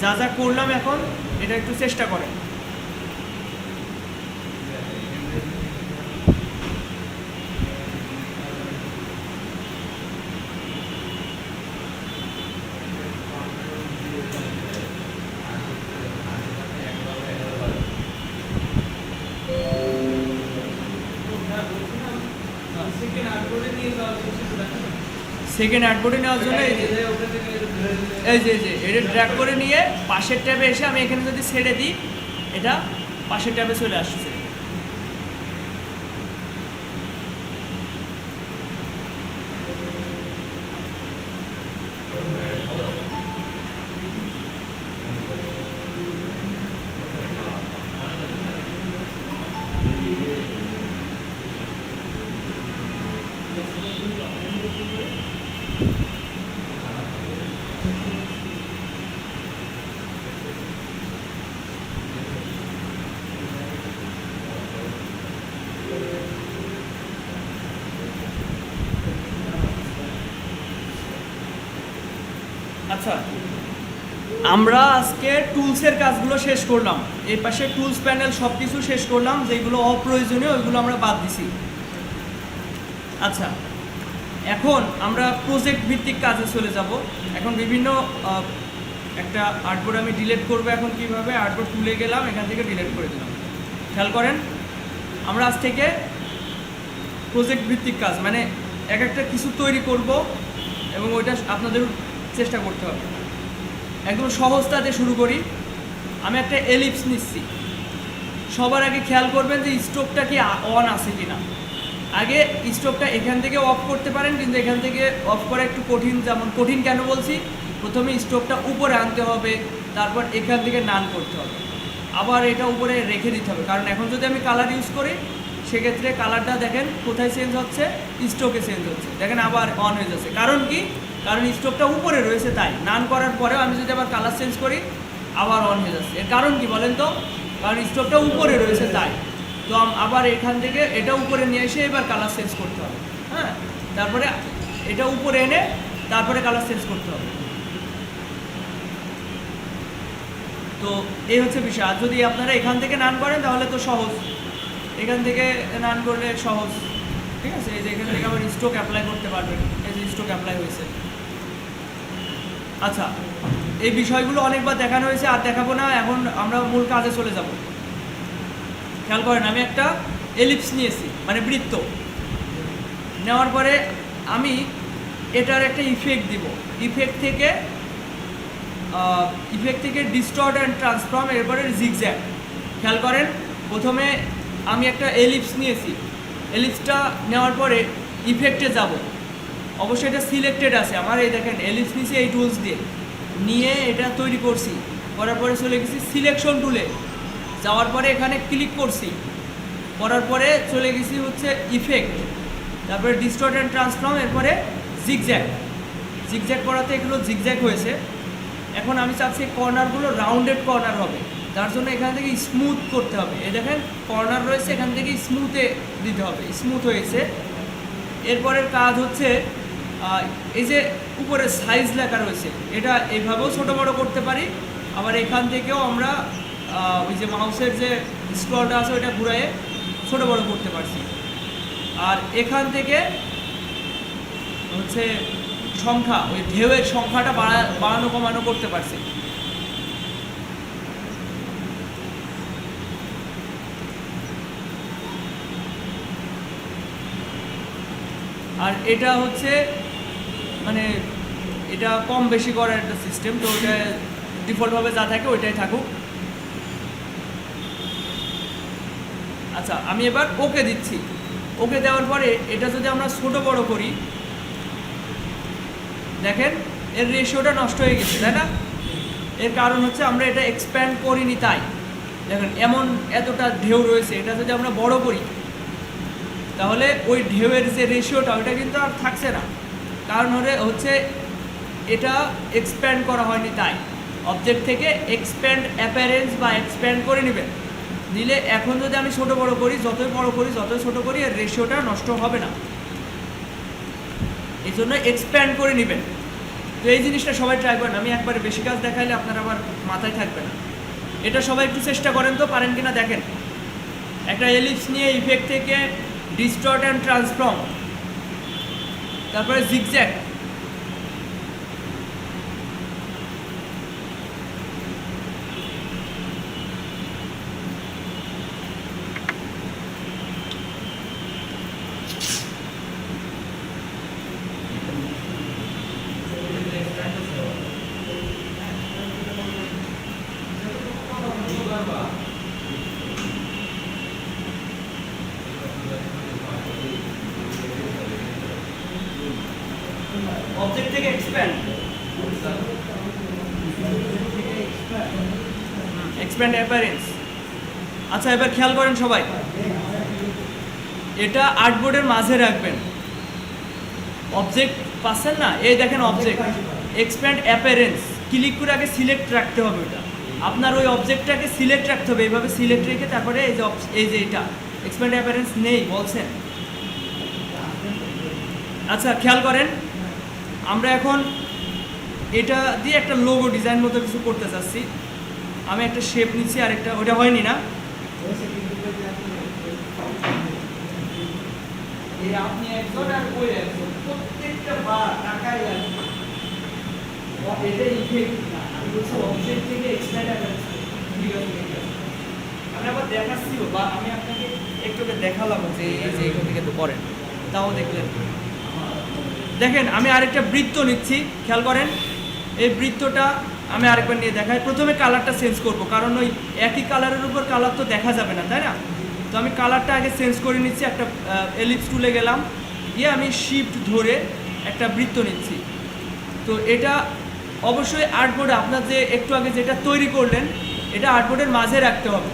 যা যা করলাম এখন এটা একটু চেষ্টা করেন। সেকেন্ড আর্টবোর্ডে নেওয়ার জন্য এই যে এটা ড্র্যাগ করে নিয়ে পাশের ট্যাবে এসে আমি এখানে যদি ছেড়ে দিই, এটা পাশের ট্যাবে চলে আসছে। আচ্ছা, আমরা আজকে টুলসের কাজগুলো শেষ করলাম। এই পাশে টুলস প্যানেল সব কিছু শেষ করলাম, যেগুলো অপ্রয়োজনীয় ওইগুলো আমরা বাদ দিছি। আচ্ছা, এখন আমরা প্রজেক্ট ভিত্তিক কাজে চলে যাব। এখন বিভিন্ন একটা আর্টবোর্ড আমি ডিলিট করবো। এখন কিভাবে, আর্টবোর্ড তুলে গেলাম, এখান থেকে ডিলিট করে দিলাম। খেয়াল করেন, আমরা আজ থেকে প্রজেক্ট ভিত্তিক কাজ, মানে এক একটা কিছু তৈরি করব এবং ওইটা আপনাদের চেষ্টা করতে হবে। একদম সহজটাতে শুরু করি। আমি একটা এলিপস নিচ্ছি। সবার আগে খেয়াল করবেন যে স্টোভটা কি অন আছে কি না। আগে স্টোভটা এখান থেকে অফ করতে পারেন, কিন্তু এখান থেকে অফ করা একটু কঠিন। যেমন কঠিন কেন বলছি, প্রথমে স্টোভটা উপরে আনতে হবে, তারপর এখান থেকে নান করতে হবে, আবার এটা উপরে রেখে দিতে হবে। কারণ এখন যদি আমি কালার ইউজ করি, সেক্ষেত্রে কালারটা দেখেন কোথায় চেঞ্জ হচ্ছে, স্টোভে চেঞ্জ হচ্ছে। দেখেন আবার অন হয়ে যাচ্ছে। কারণ কি, কারণ স্টোভটা উপরে রয়েছে, তাই নান করার পরেও আমি যদি আবার কালার চেঞ্জ করি, আবার অন হয়ে যাচ্ছে। এর কারণ কি বলেন তো? কারণ স্টোভটা উপরে রয়েছে তাই। তো আবার এখান থেকে এটা উপরে নিয়ে এসে এবার কালার চেঞ্জ করতে হবে। হ্যাঁ, তারপরে এটা উপরে এনে তারপরে কালার চেঞ্জ করতে হবে। তো এই হচ্ছে বিষয়। আর যদি আপনারা এখান থেকে নান করেন তাহলে তো সহজ, এখান থেকে নান করলে সহজ। ঠিক আছে, এই যে এখান থেকে আবার স্ট্রোক অ্যাপ্লাই করতে পারবেন। এই যে স্ট্রোক অ্যাপ্লাই হয়েছে। আচ্ছা, এই বিষয়গুলো অনেকবার দেখানো হয়েছে, আর দেখাবো না। এখন আমরা মূল কাজে চলে যাব। খেয়াল করেন, আমি একটা এলিপস নিয়েছি, মানে বৃত্ত। নেওয়ার পরে আমি এটার একটা ইফেক্ট দিব। ইফেক্ট থেকে ডিস্টর্ট অ্যান্ড ট্রান্সফর্ম, এরপরে জিগজ্যাগ। খেয়াল করেন, প্রথমে আমি একটা এলিপস নিয়েছি। এলিপসটা নেওয়ার পরে ইফেক্টে যাব। অবশ্যই এটা সিলেক্টেড আছে আমার। এই দেখেন এলিপস নিয়েছি এই টুলস দিয়ে, নিয়ে এটা তৈরি করছি। করার পরে চলে গেছি সিলেকশন টুলে, যাওয়ার পরে এখানে ক্লিক করছি। করার পরে চলে গেছি হচ্ছে ইফেক্ট, তারপরে ডিস্টর্ট অ্যান্ড ট্রান্সফর্ম, এরপরে জিগজ্যাগ। জিগজ্যাগ করাতে এগুলো জিগজ্যাগ হয়েছে। এখন আমি চাচ্ছি কর্নারগুলো রাউন্ডেড কর্নার হবে, তার জন্য এখান থেকে স্মুথ করতে হবে। এই দেখেন কর্নার রয়েছে, এখান থেকে স্মুথে দিতে হবে। স্মুথ হয়েছে। এরপরের কাজ হচ্ছে এই যে উপরে সাইজ লেখা রয়েছে, এটা এইভাবেও ছোটো বড়ো করতে পারি। আবার এখান থেকেও আমরা ওই যে মাউসের যে স্ক্রলটা আছে ওইটা ঘুরাইয়ে ছোটো বড়ো করতে পারছি। আর এখান থেকে হচ্ছে সংখ্যা, ওই ঢেউয়ের সংখ্যাটা বাড়ানো কমানো করতে পারছি। আর এটা হচ্ছে মানে এটা কম বেশি করার একটা সিস্টেম, তো ওটা ডিফল্টভাবে যা থাকে ওইটাই থাকুক। আচ্ছা, আমি এবার ওকে দিচ্ছি। ওকে দেওয়ার পরে এটা যদি আমরা ছোট বড় করি, দেখেন এর রেশিওটা নষ্ট হয়ে গেছে, তাই না? এর কারণ হচ্ছে আমরা এটা এক্সপ্যান্ড করিনি, তাই দেখেন এমন এতটা ঢেউ রয়েছে। এটা যদি আমরা বড় করি তাহলে ওই ঢেউয়ের যে রেশিওটা ওইটা কিন্তু আর থাকছে না, কারণ হচ্ছে এটা এক্সপ্যান্ড করা হয়নি। তাই অবজেক্ট থেকে এক্সপ্যান্ড অ্যাপারেন্স বা এক্সপ্যান্ড করে নেবেন, নিলে এখন যদি আমি ছোট বড় করি, যতই বড় করি যতই ছোট করি এর রেশিওটা নষ্ট হবে না, এই জন্য এক্সপ্যান্ড করে নেবেন। তো এই জিনিসটা সবাই ট্রাই করেন, আমি একবারে বেশি কাজ দেখাইলে আপনার আবার মাথায় থাকবে না। এটা সবাই একটু চেষ্টা করেন তো, পারেন কিনা দেখেন। একটা এলিপস নিয়ে ইফেক্ট থেকে ডিস্টর্ট অ্যান্ড ট্রান্সফর্ম, তারপরে জিগজ্যাগ, অবজেক্ট থেকে এক্সপ্যান্ড, এক্সপ্যান্ড অ্যাপারেন্স। আচ্ছা, এবার খেয়াল করেন সবাই, এটা আর্টবোর্ডের মাঝে রাখবেন। অবজেক্ট পাচ্ছেন না, এই দেখেন অবজেক্ট এক্সপ্যান্ড অ্যাপারেন্স, ক্লিক করে আগে সিলেক্ট রাখতে হবে। ওটা আপনার ওই অবজেক্টটাকে সিলেক্ট রাখতে হবে, এইভাবে সিলেক্ট রেখে তারপরে এই যে এটা এক্সপ্যান্ড অ্যাপারেন্স নেই বলছেন। আচ্ছা, খেয়াল করেন, আমরা এখন এটা দিয়ে একটা লোগো ডিজাইন মতো কিছু করতে চাচ্ছি। আমি একটা শেপ নিচ্ছি, আর একটা ওটা হয়নি না, এই আপনি একজন আর ওই একজন প্রত্যেকটা বার টাকায় লাগবে। এটা ইফেক্ট না, আমি বলছি অবজেক্ট থেকে এক্সপ্যান্ড অ্যাপারেন্স। ঠিক আছে, ঠিক আছে, আমি আবার দেখাচ্ছিও, বা আমি আপনাকে একটু দেখালাম যে এই যে এখান থেকে তো করেন, তাও দেখলেন। দেখেন আমি আরেকটা বৃত্ত নিচ্ছি, খেয়াল করেন। এই বৃত্তটা আমি আরেকবার নিয়ে দেখাই। প্রথমে কালারটা চেঞ্জ করব, কারণ ওই একই কালারের উপর কালার তো দেখা যাবে না, তাই না? তো আমি কালারটা আগে চেঞ্জ করে নিচ্ছি। একটা এলিপস টুলে গেলাম, গিয়ে আমি শিফট ধরে একটা বৃত্ত নিচ্ছি। তো এটা অবশ্যই আর্টবোর্ডে আপনার যে একটু আগে যেটা তৈরি করলেন, এটা আর্টবোর্ডের মাঝে রাখতে হবে।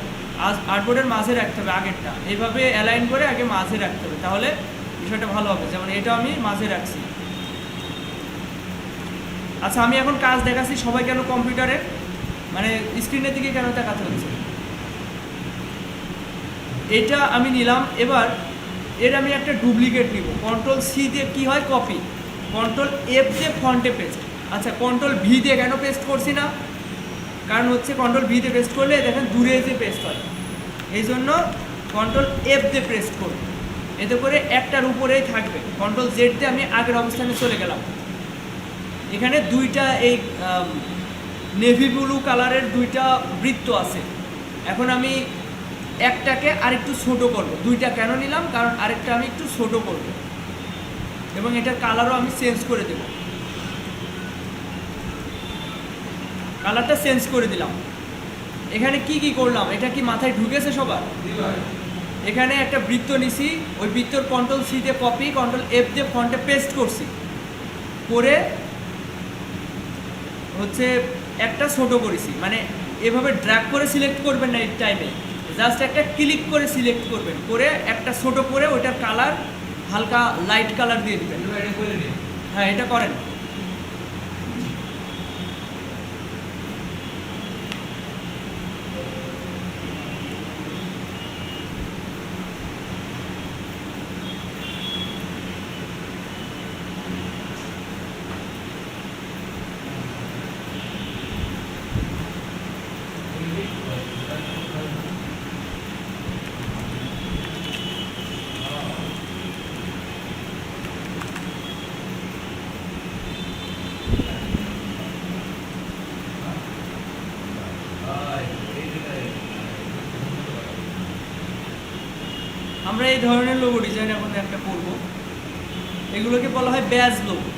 আর্টবোর্ডের মাঝে রাখতে হবে, আগেরটা এইভাবে অ্যালাইন করে আগে মাঝে রাখতে হবে, তাহলে বিষয়টা ভালো হবে। যেমন এটা আমি মাঝে রাখছি। আচ্ছা, আমি এখন কাজ দেখাচ্ছি সবাই, কেন কম্পিউটারে মানে স্ক্রিনের দিকে কেন দেখাতে হচ্ছে। এটা আমি নিলাম, এবার এর আমি একটা ডুপ্লিকেট নিব। কন্ট্রোল সি দিয়ে কী হয়, কপি, কন্ট্রোল এফ দিয়ে ফন্টে পেস্ট। আচ্ছা, কন্ট্রোল ভি দিয়ে কেন পেস্ট করছি না, কারণ হচ্ছে কন্ট্রোল ভি দিয়ে পেস্ট করলে দেখেন দূরে যে পেস্ট হয়, এই জন্য কন্ট্রোল এফ দিয়ে পেস্ট করব। এতে করে একটার উপরেই থাকবে। কন্ট্রোল জেড দিয়ে আমি আগের অবস্থানে চলে গেলাম। এখানে দুইটা এই নেভি ব্লু কালারের দুইটা বৃত্ত আছে। এখন আমি একটাকে আরেকটু ছোট করব। দুইটা কেন নিলাম, কারণ আরেকটা আমি একটু ছোট করব, এবং এটার কালারও আমি চেঞ্জ করে দেব। কালারটা চেঞ্জ করে দিলাম। এখানে কি কি করলাম, এটা কি মাথায় ঢুকেছে সবার? এখানে একটা বৃত্ত নিছি, ওই বৃত্তর কন্ট্রোল সি দিয়ে কপি, কন্ট্রোল এফ দিয়ে ফন্টে পেস্ট করছি, করে হচ্ছে একটা ছোট করেছি। মানে এভাবে ড্র্যাগ করে সিলেক্ট করবেন না এই টাইমে, জাস্ট একটা ক্লিক করে সিলেক্ট করবেন, করে একটা ছোট করে ওইটার কালার হালকা লাইট কালার দিয়ে দেবেন। হ্যাঁ, এটা করেন। আমরা এই ধরনের লোগো ডিজাইন এখন একটা করব। এগুলোকে বলা হয় ব্যাজ লোগো।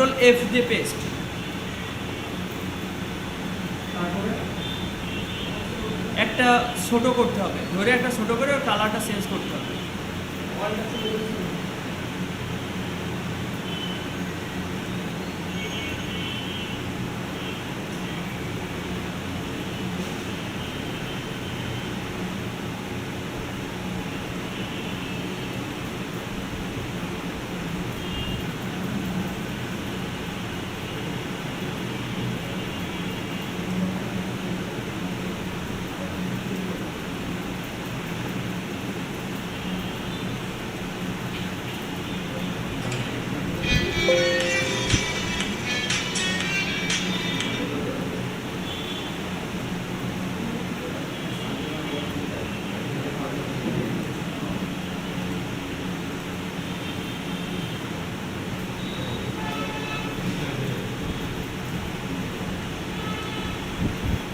Ctrl+F দিয়ে পেস্ট। তারপরে একটা ছোট করতে হবে, ধরে একটা ছোট করে ওর কালারটা চেঞ্জ করতে হবে।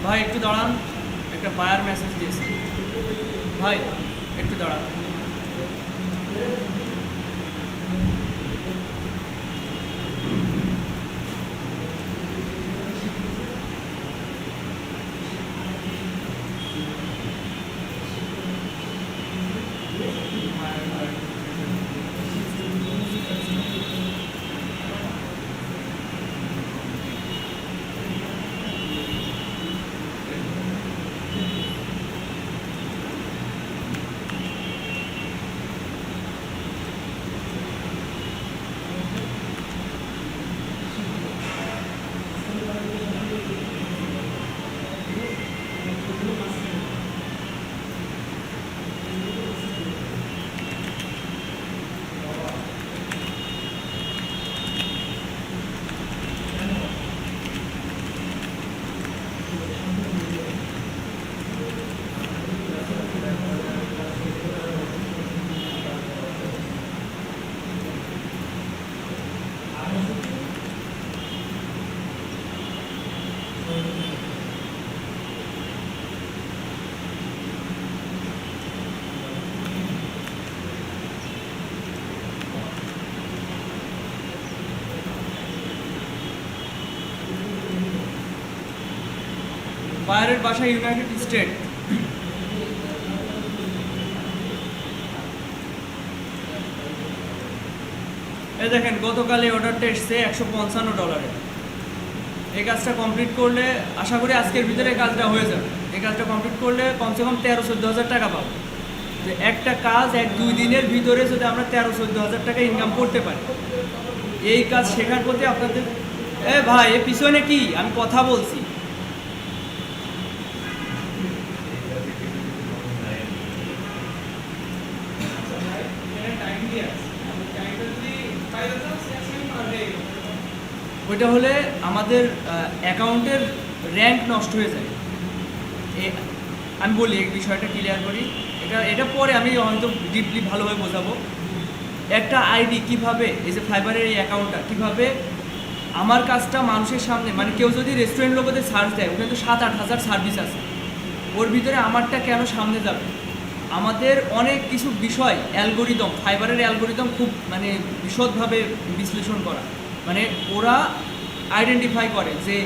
ভাই একটু দাঁড়ান, একটা বায়ার মেসেজ দিয়েছে। ভাই একটু দাঁড়ান। বায়ারের বাসা ইউনাইটেড স্টেট। এই দেখেন গতকাল এই অর্ডারটা এসছে $155। এই কাজটা কমপ্লিট করলে আশা করি আজকের ভিতরে এই কাজটা হয়ে যাবে। এই কাজটা কমপ্লিট করলে কমসে কম 13-14 হাজার টাকা পাবো। যে একটা কাজ 1-2 দিনের ভিতরে যদি আমরা 13-14 হাজার টাকা ইনকাম করতে পারি, এই কাজ শেখার প্রতি আপনাদের ভাই এর পিছনে কি আমি কথা বলছি। ওইটা হলে আমাদের অ্যাকাউন্টের র্যাঙ্ক নষ্ট হয়ে যায়। আমি বলি এই বিষয়টা ক্লিয়ার করি, এটা পরে আমি হয়তো ডিপলি ভালোভাবে বোঝাবো। একটা আইডি কিভাবে, এই যে ফাইবারের এই অ্যাকাউন্টটা কীভাবে আমার কাজটা মানুষের সামনে, মানে কেউ যদি রেস্টুরেন্ট লোকেদের সার্চ দেয়, ওখানে তো 7-8 হাজার সার্ভিস আছে, ওর ভিতরে আমারটা কেন সামনে যাবে? আমাদের অনেক কিছু বিষয় অ্যালগোরিদম, ফাইবারের অ্যালগোরিদম খুব মানে বিশদভাবে বিশ্লেষণ করা, মানে ওরা আইডেন্টিফাই করে যে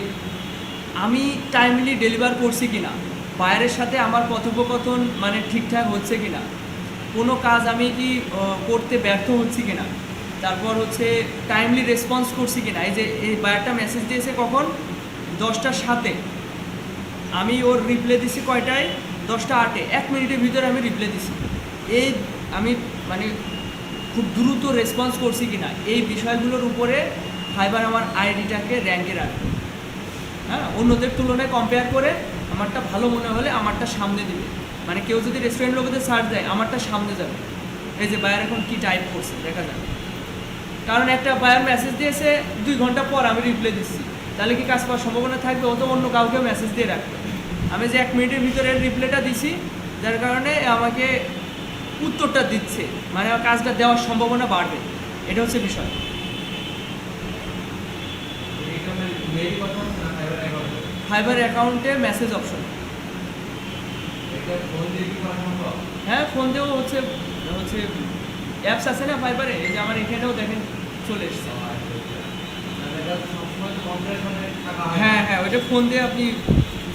আমি টাইমলি ডেলিভার করছি কিনা, বায়ারের সাথে আমার কথোপকথন মানে ঠিকঠাক হচ্ছে কিনা, কোনো কাজ আমি কি করতে ব্যর্থ হচ্ছি কিনা, তারপর হচ্ছে টাইমলি রেসপন্স করছি কিনা। এই যে এই বায়ারটা মেসেজ দিয়েছে কখন 10টার 7-এ, আমি ওর রিপ্লাই দিছি কয়টায় 10টা 8-এ, 1 মিনিটের ভিতরে আমি রিপ্লাই দিছি। এই আমি মানে খুব দ্রুত রেসপন্স করছি কিনা, এই বিষয়গুলোর উপরে ফাইবার আমার আইডিটাকে র্যাঙ্কে রাখবে। হ্যাঁ, অন্যদের তুলনায় কম্পেয়ার করে আমারটা ভালো মনে হলে আমারটা সামনে দিবে। মানে কেউ যদি রেস্টুরেন্ট লোকেদের সার্চ দেয়, আমারটা সামনে যাবে। এই যে বায়ার এখন কী টাইপ করছে দেখা যাবে, কারণ একটা বায়ার মেসেজ দিয়েছে 2 ঘন্টা পর আমি রিপ্লাই দিচ্ছি, তাহলে কি কাজ পাওয়ার সম্ভাবনা থাকবে? ও তো অন্য কাউকে মেসেজ দিয়ে রাখবে। আমি যে 1 মিনিটের ভিতরে রিপ্লাইটা দিছি, যার কারণে আমাকে উত্তরটা দিচ্ছে, মানে কাজটা দেওয়ার সম্ভাবনা বাড়বে। এটা হচ্ছে বিষয়। ফাইবার অ্যাকাউন্টে মেসেজ অপশন, হ্যাঁ ফোন দিয়েও হচ্ছে অ্যাপস আছে না ফাইবারে, এই যে আমার এখানেও দেখেন চলে এসছে। এটা সবসময় তো কম্পিউটারের সাথে থাকা হয় না। হ্যাঁ হ্যাঁ, ওইটা ফোন দিয়ে আপনি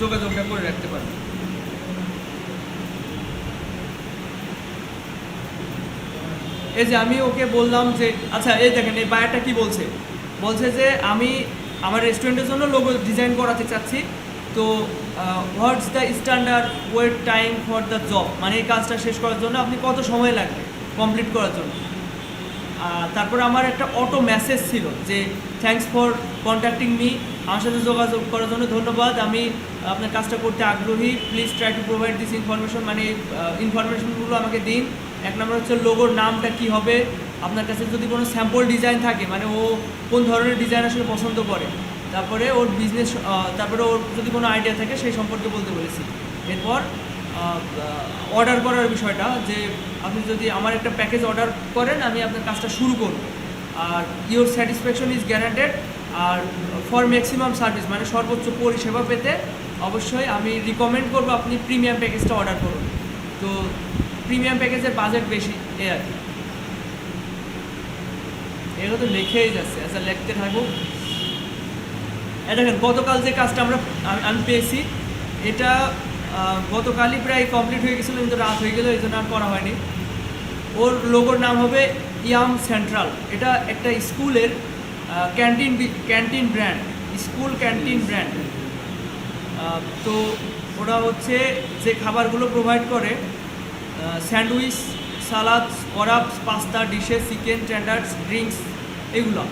যোগাযোগটা করে রাখতে পারেন। এই যে আমি ওকে বললাম যে আচ্ছা এই দেখেন এই বায়ারটা কি বলছে, বলছে যে আমি আমার রেস্টুরেন্টের জন্য লোগো ডিজাইন করাতে চাচ্ছি, তো what's the standard wait time for the job, মানে এই কাজটা শেষ করার জন্য আপনি কত সময় লাগবে কমপ্লিট করার জন্য। তারপরে আমার একটা অটো মেসেজ ছিল যে থ্যাঙ্কস ফর কন্ট্যাক্টিং মি, আমার সাথে যোগাযোগ করার জন্য ধন্যবাদ, আমি আপনার কাজটা করতে আগ্রহী, please try to provide this information, মানে ইনফরমেশনগুলো আমাকে দিন। এক নম্বর হচ্ছে লোগোর নামটা কি হবে, আপনার কাছে যদি কোনো স্যাম্পল ডিজাইন থাকে, মানে ও কোন ধরনের ডিজাইন আসলে পছন্দ করে, তারপরে ওর বিজনেস, তারপরে ওর যদি কোনো আইডিয়া থাকে সেই সম্পর্কে বলতে বলেছি। এরপর অর্ডার করার বিষয়টা, যে আপনি যদি আমার একটা প্যাকেজ অর্ডার করেন আমি আপনার কাজটা শুরু করব, আর ইওর স্যাটিসফ্যাকশন ইজ গ্যারান্টেড, আর ফর ম্যাক্সিমাম সার্ভিস মানে সর্বোচ্চ পরিষেবা পেতে অবশ্যই আমি রিকমেন্ড করব আপনি প্রিমিয়াম প্যাকেজটা অর্ডার করুন। তো প্রিমিয়াম প্যাকেজের বাজেট বেশি, এ আর কি। এগুলো তো লিখেই যাচ্ছে, আচ্ছা লিখতে থাকুক। দেখেন গতকাল যে কাজটা আমি পেয়েছি, এটা গতকালই প্রায় কমপ্লিট হয়ে গেছিলো, কিন্তু রাত হয়ে গেলো এই জন্য আর করা হয়নি। ওর লোগোর নাম হবে ইয়াম সেন্ট্রাল, এটা একটা স্কুলের canteen brand, school canteen brand. তো ওরা হচ্ছে যে খাবারগুলো প্রোভাইড করে, sandwich, salad, wraps, pasta, dishes, chicken tenders, drinks, এগুলো।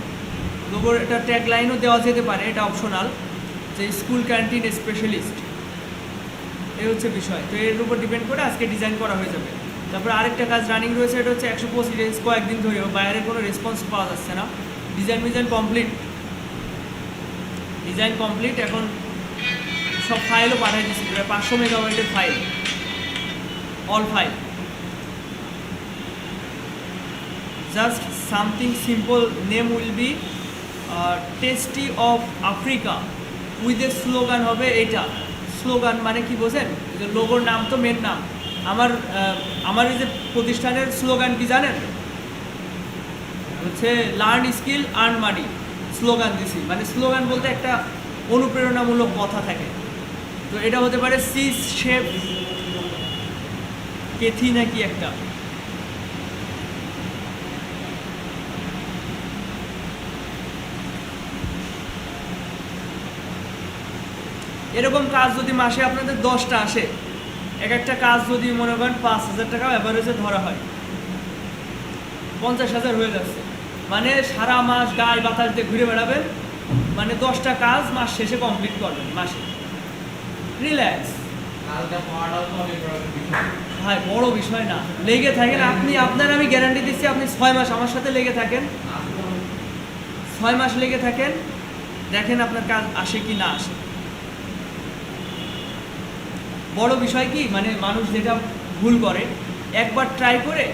লোগোর এটা ট্যাগলাইনও দেওয়া যেতে পারে, এটা অপশনাল, যে স্কুল ক্যান্টিন স্পেশালিস্ট, এই হচ্ছে বিষয়। তো এর উপর ডিপেন্ড করে আজকে ডিজাইন করা হয়ে যাবে। তারপরে আরেকটা কাজ রানিং রয়েছে, এটা হচ্ছে 125 কয়েকদিন ধরে বাইরে কোনো রেসপন্স পাওয়া যাচ্ছে না। ডিজাইন কমপ্লিট, এখন সব ফাইলও পাঠিয়ে দিচ্ছি, প্রায় 500 মেগাবাইটের file, all file. Just something simple, name will be tasty of Africa, with a slogan হবে এইটা। স্লোগান মানে কি বোঝেন, যে লোগোর নাম তো মেন নাম। আমার এই যে প্রতিষ্ঠানের স্লোগান কি জানেন, হচ্ছে learn skill earn money, slogan দিছি। মানে স্লোগান বলতে একটা অনুপ্রেরণামূলক কথা থাকে, তো এটা হতে পারে সিস শেপ কেথি নাকি একটা। এরকম কাজ যদি মাসে আপনাদের 10টা আসে, এক একটা কাজ যদি মনে করেন 5,000 টাকা অ্যাভারেজে ধরা হয়, 50,000 হয়ে যাচ্ছে। মানে সারা মাস গায়ে বাতাস দিয়ে ঘুরে বেড়াবেন, মানে 10টা কাজ মাস শেষে কমপ্লিট করবেন মাসে, রিল্যাক্স। কাজটা পাওয়াটাও তো অনেক বড় একটা বিষয়। ভাই বড় বিষয় না, লেগে থাকেন আপনি, আমি গ্যারান্টি দিচ্ছি, আপনি 6 মাস আমার সাথে লেগে থাকেন, 6 মাস লেগে থাকেন, দেখেন আপনার কাজ আসে কি না আসে। বড় বিষয় কি, মানে মানুষ যেটা ভুল করে, একবার ট্রাই করে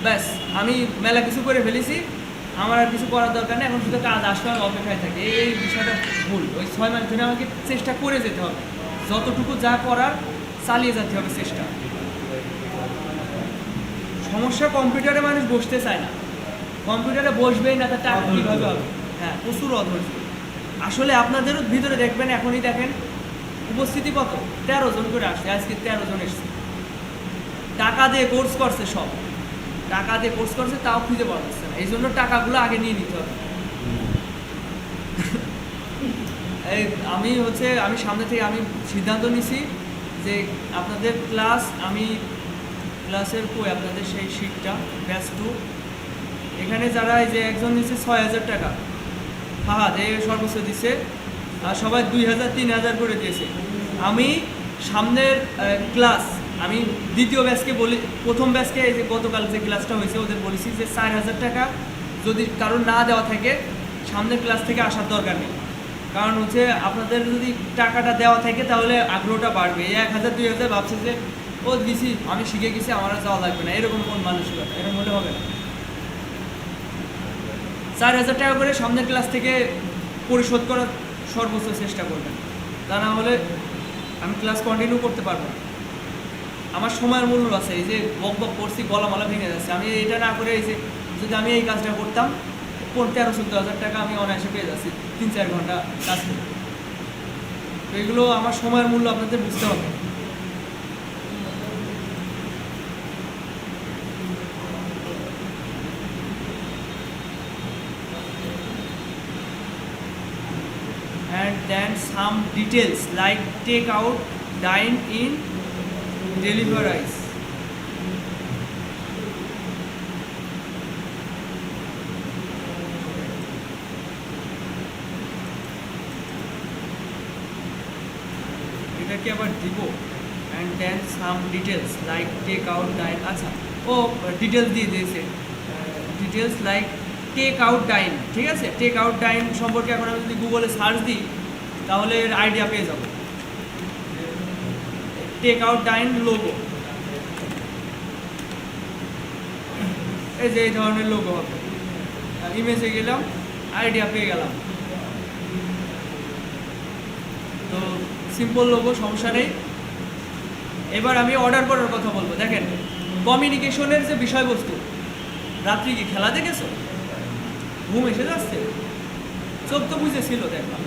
ব্যাস আমি মেলা কিছু করে ফেলেছি, আমার আর কিছু করার দরকার নেই, এখন শুধু কাজ আসলে আমি অপেক্ষায় থাকি, এই বিষয়টা ভুল। ওই 6 মাস ধরে আমাকে চেষ্টা করে যেতে হবে, যতটুকু যা করার চালিয়ে যেতে হবে চেষ্টা। সমস্যা কম্পিউটারে মানুষ বসতে চায় না, কম্পিউটারে বসবেই না, তার টাকা কীভাবে হবে? হ্যাঁ, প্রচুর অধৈর্য। আসলে আপনাদেরও ভিতরে দেখবেন, এখনই দেখেন উপস্থিতি কত, 13 জন করে আসছে, আজকে 13 জন এসছে। টাকা দিয়ে কোর্স করছে, সব টাকা দিয়ে কোর্স করছে, তাও খুঁজে পাওয়া যাচ্ছে না। এই জন্য টাকাগুলো আগে নিয়ে নিতে হবে। এই আমি সামনে থেকে আমি সিদ্ধান্ত নিছি যে আপনাদের ক্লাসের আপনাদের সেই শিটটা ব্যাচ 2, এখানে যারা এই যে একজন নিচ্ছে 6,000 টাকা, ফাহাদ এই সর্বোচ্চ দিচ্ছে, আর সবাই 2,000 3,000 করে দিয়েছে। আমি সামনের ক্লাস, আমি দ্বিতীয় ব্যাচকে বলি, প্রথম ব্যাচকে এই যে গতকাল যে ক্লাসটা হয়েছে ওদের বলেছি যে 4,000 টাকা যদি কারোর না দেওয়া থাকে সামনের ক্লাস থেকে আসার দরকার নেই, কারণ হচ্ছে আপনাদের যদি টাকাটা দেওয়া থাকে তাহলে আগ্রহটা বাড়বে। এই 1,000 2,000 ভাবছে যে ও দিছি আমি শিখে গেছি আমার আর যাওয়া লাগবে না, এরকম কোন মানসিকতা, এরকম হলে হবে না। 4,000 টাকা করে সামনের ক্লাস থেকে পরিশোধ করার সর্বোচ্চ চেষ্টা করবেন, তা না হলে আমি ক্লাস কন্টিনিউ করতে পারবো না। আমার সময়ের মূল্য আছে, এই যে বক করছি, গলা মালা ভেঙে যাচ্ছে। আমি এটা না করে এই যে যদি আমি এই কাজটা করতাম 13-14 হাজার টাকা আমি অনায়াসে পেয়ে যাচ্ছি 3-4 ঘন্টা কাজ করে। তো এগুলো আমার সময়ের মূল্য আপনাদের বুঝতে হবে। And then some details like take out, dine in, deliveries. এটাকে আবার দিব। And then some details like take out, dine, আচ্ছা ও ডিটেলস দিয়ে দিয়েছে, ডিটেলস লাইক টেক আউট ডাইন, ঠিক আছে। টেক আউট ডাইন সম্পর্কে এখন আমি যদি গুগলে সার্চ দিই তাহলে এর আইডিয়া পেয়ে যাব। টেক আউট ডাইন লোগো, এই যে এই ধরনের লোগো হবে। ইমেজে গেলাম, আইডিয়া পেয়ে গেলাম। তো সিম্পল লোগো, সমস্যা নেই। এবার আমি অর্ডার করার কথা বলবো। দেখেন, কমিউনিকেশনের যে বিষয়বস্তু, রাত্রি কি খেলা দেখেছো? ঘুম এসে যাচ্ছে, চোখ তো বুঝেছিল দেখলাম।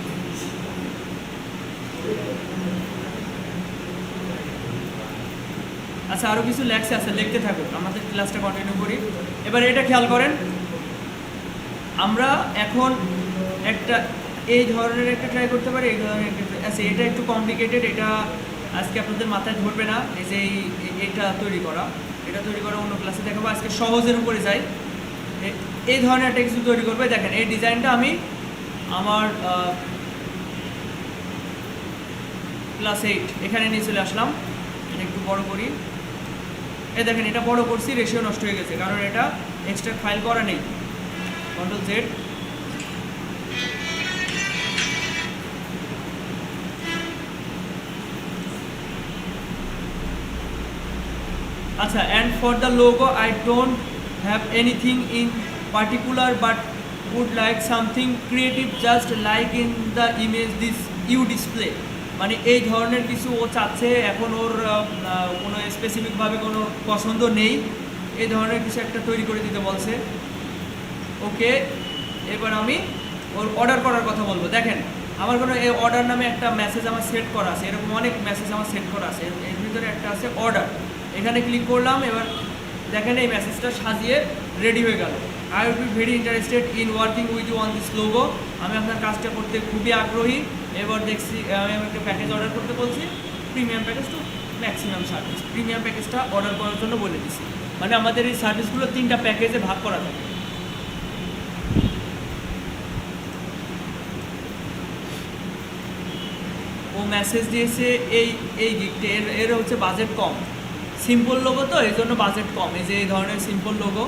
আচ্ছা, আরো কিছু লেখছে আছে, লিখতে থাকুক, আমাদের ক্লাসটা কন্টিনিউ করি। এবার এটা খেয়াল করেন, আমরা এখন একটা এই ধরনের একটা ট্রাই করতে পারি, এই ধরনের একটা। আচ্ছা, এটা একটু কমপ্লিকেটেড, এটা আজকে আপনাদের মাথায় ধরবে না। এই যে এটা তৈরি করা অন্য ক্লাসে দেখাবো। আজকে সহজের উপরে যাই। এই ধরনের একটা কিছু তৈরি করবে। দেখেন, এই ডিজাইনটা আমি আমার ক্লাস 8 এখানে নিয়ে চলে আসলাম। এটা একটু বড় করি। এই দেখেন, এটা বড় করছি, রেশিও নষ্ট হয়ে গেছে, কারণ এটা এক্সট্রা ফাইল করা নেই। Ctrl Z। আচ্ছা, and for the logo I don't have anything in particular but would like something creative just like in the image this you display। মানে এই ধরনের কিছু ও চাচ্ছে। এখন ওর কোনো স্পেসিফিকভাবে কোনো পছন্দ নেই, এই ধরনের কিছু একটা তৈরি করে দিতে বলছে। ওকে, এবার আমি ওর অর্ডার করার কথা বলবো। দেখেন, আমার কোনো এই অর্ডার নামে একটা মেসেজ আমার সেট করা আছে, এরকম অনেক মেসেজ আমার সেট করা আছে। এর ভিতরে একটা আছে অর্ডার। এখানে ক্লিক করলাম। এবার দেখেন, এই মেসেজটা সাজিয়ে রেডি হয়ে গেল। I will be very interested in working with you on this logo. আমি আপনার কাজটা করতে খুবই আগ্রহী। এবার দেখছি আমি একটা প্যাকেজ অর্ডার করতে বলছি, premium package to maximum service. Premium প্যাকেজটা অর্ডার করার জন্য বলে দিচ্ছি। মানে আমাদের এই সার্ভিসগুলো 3টা প্যাকেজে ভাগ করা থাকে। ও মেসেজ দিয়েছে এই গিকটে, এর হচ্ছে বাজেট কম, সিম্পল লোগো তো এই জন্য বাজেট কম। এই যে এই ধরনের সিম্পল লোগো,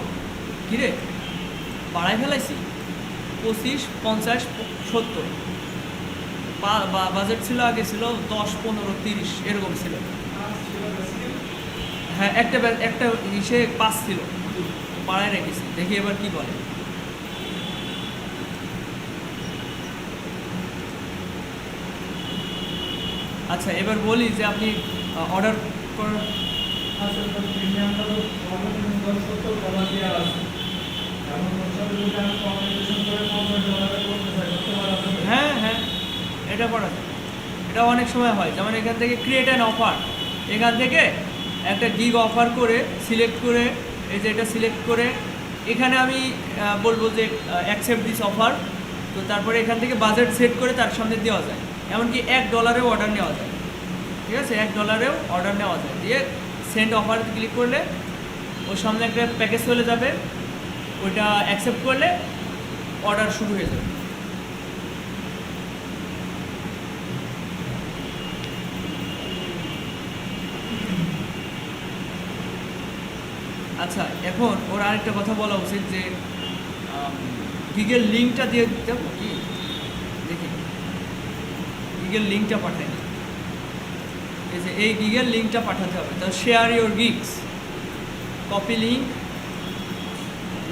কিরে বাড়াই ফেলাইছি, 25, 50, 70 বাজেট ছিল। আগে ছিল 10, 15, 30 এরকম ছিল। হ্যাঁ, একটা ইসে 5 ছিল, বাড়ায় রেখেছি। দেখি এবার কি বলে। আচ্ছা, এবার বলি যে আপনি অর্ডার করার। হ্যাঁ হ্যাঁ, এটা করা যায়। এটা অনেক সময় হয়, যেমন এখান থেকে ক্রিয়েট অ্যান অফার, এখান থেকে একটা গিগ অফার করে সিলেক্ট করে, এই যে এটা সিলেক্ট করে এখানে আমি বলবো যে অ্যাকসেপ্ট দিস অফার। তো তারপরে এখান থেকে বাজেট সেট করে তার সামনে দেওয়া যায়। এমনকি $1 অর্ডার নেওয়া যায়, ঠিক আছে, $1 অর্ডার নেওয়া যায়। দিয়ে সেন্ড অফার ক্লিক করলে ওর সামনে একটা প্যাকেজ চলে যাবে, ওইটা অ্যাকসেপ্ট করলে অর্ডার শুরু হয়ে যাবে। আচ্ছা, এখন ওর আরেকটা কথা বলা উচিত যে গিগের লিঙ্কটা দিয়ে দেবো কি, দেখি গিগের লিঙ্কটা পাঠাই। এই যে এই গিগের লিঙ্কটা পাঠাতে হবে। তো share your gigs, copy link,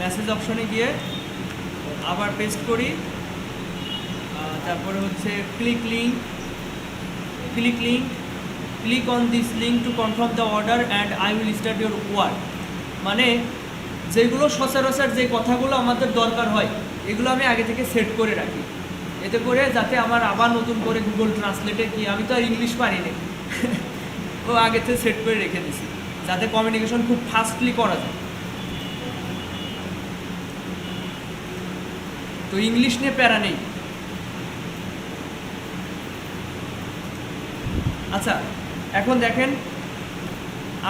message অপশনে গিয়ে আবার পেস্ট করি। তারপরে হচ্ছে click link, click on this link to confirm the order and I will start your work. মানে যেগুলো সচরাচর যে কথাগুলো আমাদের দরকার হয় এগুলো আমি আগে থেকে সেট করে রাখি, এতে করে যাতে আমার আবার নতুন করে গুগল ট্রান্সলেটে কি, আমি তো আর ইংলিশ পারি না ও আগে থেকে সেট করে রেখে দিছি যাতে কমিউনিকেশন খুব ফাস্টলি করা যায়। তো ইংলিশ নিয়ে প্যারা নেই। আচ্ছা, এখন দেখেন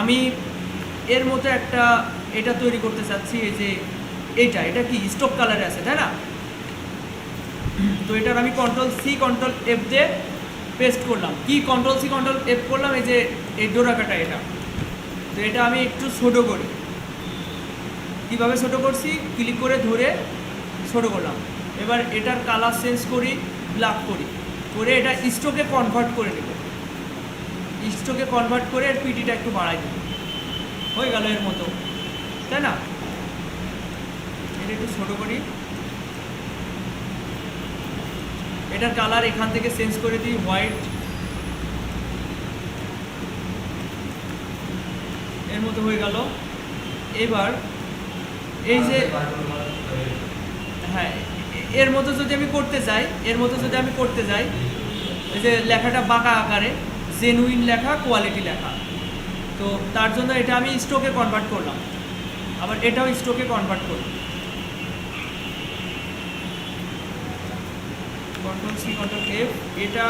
আমি এর মতো একটা এটা তৈরি করতে চাচ্ছি, এই যে এটা কি স্টোক কালারে আছে তাই না? তো এটার আমি Ctrl+C Ctrl+F দিয়ে পেস্ট করলাম। কি Ctrl+C Ctrl+F করলাম? এই যে এই ডোরাকাটা এটা, তো এটা আমি একটু ছোটো করি। কীভাবে ছোটো করছি? ক্লিক করে ধরে ছোটো করলাম। এবার এটার কালার চেঞ্জ করি, ব্ল্যাক করি, করে এটা স্টোকে কনভার্ট করে নেব। স্টোকে কনভার্ট করে এর পিটিটা একটু বাড়াই দেব, হয়ে গেল এর মতো, তাই না? এটা একটু ছোটো করি, এটার কালার এখান থেকে চেঞ্জ করে দিই হোয়াইট, এর মতো হয়ে গেল। এবার এই যে হ্যাঁ, এর মতো যদি আমি করতে যাই, এই যে লেখাটা বাঁকা আকারে, জেনুইন লেখা, কোয়ালিটি লেখা, তো তার জন্য এটা আমি স্টোকে কনভার্ট করলাম, আবার এটাও স্টোকে কনভার্ট করলাম। Ctrl+C Ctrl+F, এটা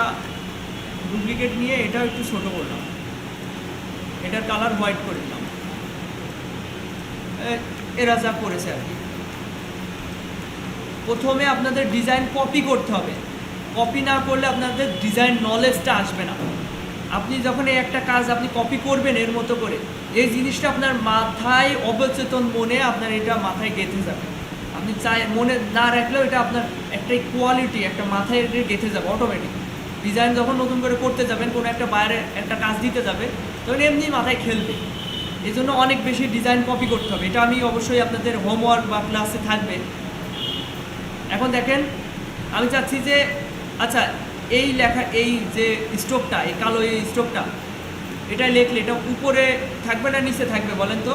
ডুপ্লিকেট নিয়ে এটাও একটু ছোটো করলাম, এটার কালার হোয়াইট করে দিলাম। এরা যা করেছে আর কি। প্রথমে আপনাদের ডিজাইন কপি করতে হবে, কপি না করলে আপনাদের ডিজাইন নলেজটা আসবে না। আপনি যখন এই একটা কাজ আপনি কপি করবেন এর মতো করে, এই জিনিসটা আপনার মাথায় অবচেতন মনে আপনার এটা মাথায় গেঁথে যাবে। আপনি চাই মনে না রাখলেও এটা আপনার একটা কোয়ালিটি, একটা মাথায় গেঁথে যাবে অটোমেটিক। ডিজাইন যখন নতুন করে করতে যাবেন, কোনো একটা বাইরে একটা কাজ দিতে যাবে, তখন এমনি মাথায় খেলবে। এই জন্য অনেক বেশি ডিজাইন কপি করতে হবে। এটা আমি অবশ্যই আপনাদের হোমওয়ার্ক বা ক্লাসে থাকবে। এখন দেখেন আমি চাচ্ছি যে আচ্ছা এই লেখা, এই যে স্টোকটা, এই কালো এই স্টোকটা, এটা লেখলে এটা উপরে থাকবে না নিচে থাকবে বলেন তো?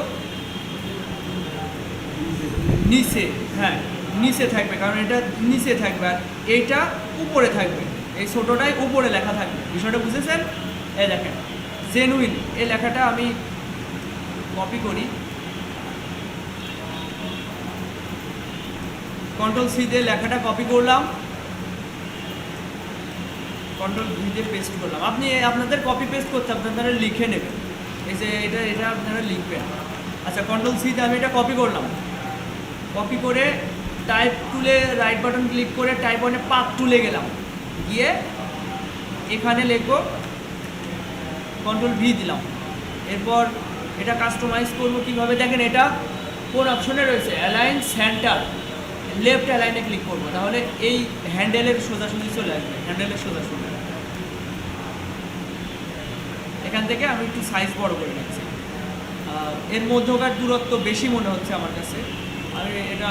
নিচে, হ্যাঁ নিচে থাকবে, কারণ এটা নিচে থাকবে আর এইটা উপরে থাকবে। এই ছোটোটাই উপরে লেখা থাকবে। বিষয়টা বুঝেছেন? এই দেখেন জেনুইন এই লেখাটা আমি কপি করি, Ctrl+C দিয়ে লেখাটা কপি করলাম, Ctrl+V দিয়ে পেস্ট করলাম। আপনি আপনাদের কপি পেস্ট করতে আপনারা লিখে নেবেন, এই যে এটা আপনারা লিখবেন। আচ্ছা, Ctrl+C দিয়ে আমি এটা কপি করলাম, কপি করে টাইপ টুলে রাইট বাটন ক্লিক করে টাইপ অনে পাথ টুলে গেলাম, গিয়ে এখানে লিখব, Ctrl+V দিলাম। এরপর এটা কাস্টমাইজ করব কিভাবে দেখেন, এটা কোন অপশনে রয়েছে? অ্যালাইন সেন্টার, লেফট অ্যালাইনে ক্লিক করব, তাহলে এই হ্যান্ডেলের সোজাসুজি চলে আসবে, হ্যান্ডেলের সোজাসুজি। এখান থেকে আমি একটু সাইজ বড় করে নিচ্ছি, এর মধ্যকার দূরত্ব বেশি মনে হচ্ছে আমার কাছে, আমি এটা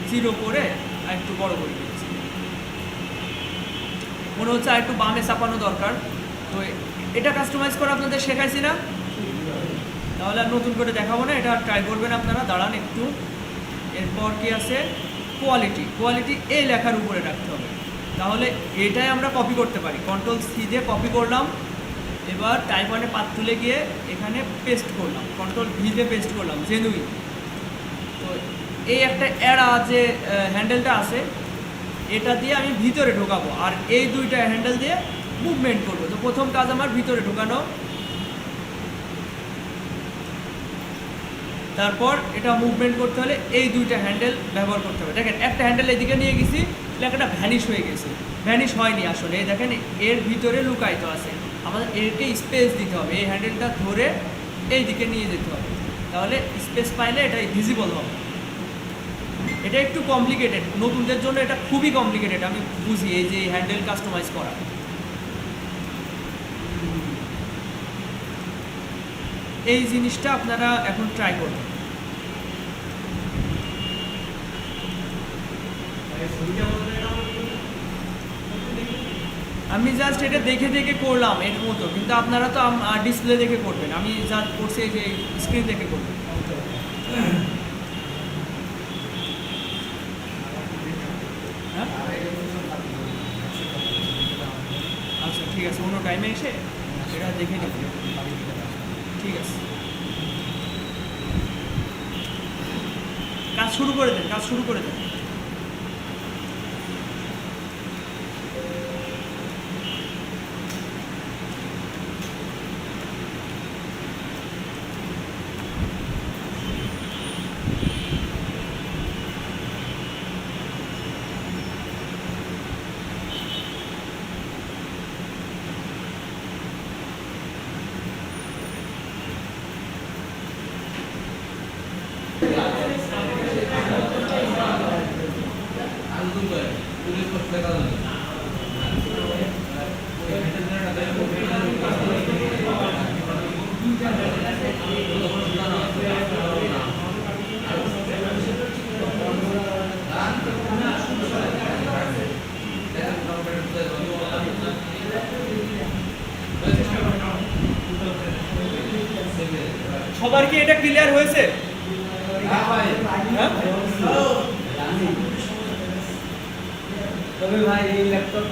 0 করে আর একটু বড় করে নিচ্ছি। মনে হচ্ছে আর একটু বামে চাপানো দরকার। তো এটা কাস্টমাইজ করে আপনাদের শেখাইছি না, তাহলে আর নতুন করে দেখাবো না, এটা ট্রাই করবেন আপনারা। দাঁড়ান একটু। এরপর কি আছে? কোয়ালিটি, কোয়ালিটি এই লেখার উপরে রাখতে হবে, তাহলে এটাই আমরা কপি করতে পারি। Ctrl+C দিয়ে কপি করলাম, এবার টাইপ অনে পাথ তুলে গিয়ে এখানে পেস্ট করলাম, Ctrl+V দিয়ে পেস্ট করলাম, জেনুইন। তো এই একটা এরা যে হ্যান্ডেলটা আছে, এটা দিয়ে আমি ভিতরে ঢোকাবো, আর এই দুইটা হ্যান্ডেল দিয়ে মুভমেন্ট করবো। তো প্রথম কাজ আমার ভিতরে ঢোকানো, তারপর এটা মুভমেন্ট করতে হলে এই দুইটা হ্যান্ডেল ব্যবহার করতে হবে। দেখেন একটা হ্যান্ডেল এদিকে নিয়ে গেছি, লেখাটা ভ্যানিশ হয়ে গেছে। ভ্যানিশ হয়নি আসলে, এই দেখেন এর ভিতরে লুকায়িত আছে। আমাদের এরকে স্পেস দিতে হবে, এই হ্যান্ডেলটা ধরে এই দিকে নিয়ে যেতে হবে, তাহলে স্পেস পাইলে এটা ভিজিবল হবে। এটা একটু কমপ্লিকেটেড, নতুনদের জন্য এটা খুবই কমপ্লিকেটেড, আমি বুঝি। এই যে হ্যান্ডেল কাস্টমাইজ করা, এই জিনিসটা আপনারা এখন ট্রাই করবেন। আমি জাস্ট এটা দেখে দেখে করলাম এর মতো, কিন্তু আপনারা তো ডিসপ্লে দেখে করবেন, আমি যা করছি এই যে স্ক্রিন দেখে করবেন। আচ্ছা ঠিক আছে, অন্য টাইমে এসে এটা দেখে নিব। ঠিক আছে, কাজ শুরু করে দেন, কাজ শুরু করে দেন। সবার কি এটা ক্লিয়ার হয়েছে? হ্যাঁ? তবে ভাই এই ল্যাপটপ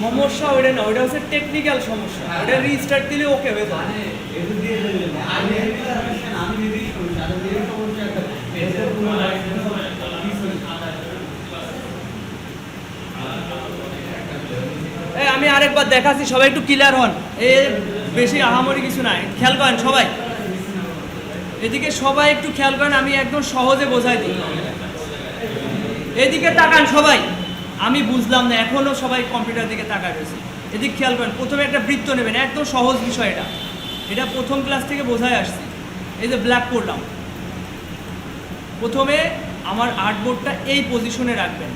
সমস্যা ওইটা না, ওইটা হচ্ছে টেকনিক্যাল সমস্যা, ওটা রিস্টার্ট দিলে ওকে হয়ে যাবে। এই আমি আরেকবার দেখাচ্ছি, সবাই একটু ক্লিয়ার হন। এ বেশি আহামরি কিছু নাই, খেয়াল করেন সবাই, এদিকে সবাই একটু খেয়াল করেন, আমি একদম সহজে বোঝাই দিই। এদিকে তাকান সবাই, আমি বুঝলাম না এখনো সবাই কম্পিউটার দিকে তাকায় রয়েছে। এদিকে খেয়াল করেন, প্রথমে একটা বৃত্ত নেবেন, একদম সহজ বিষয় এটা, এটা প্রথম ক্লাস থেকে বোঝাই আসছি। এই যে ব্ল্যাক করলাম, প্রথমে আমার আর্টবোর্ডটা এই পজিশনে রাখবেন।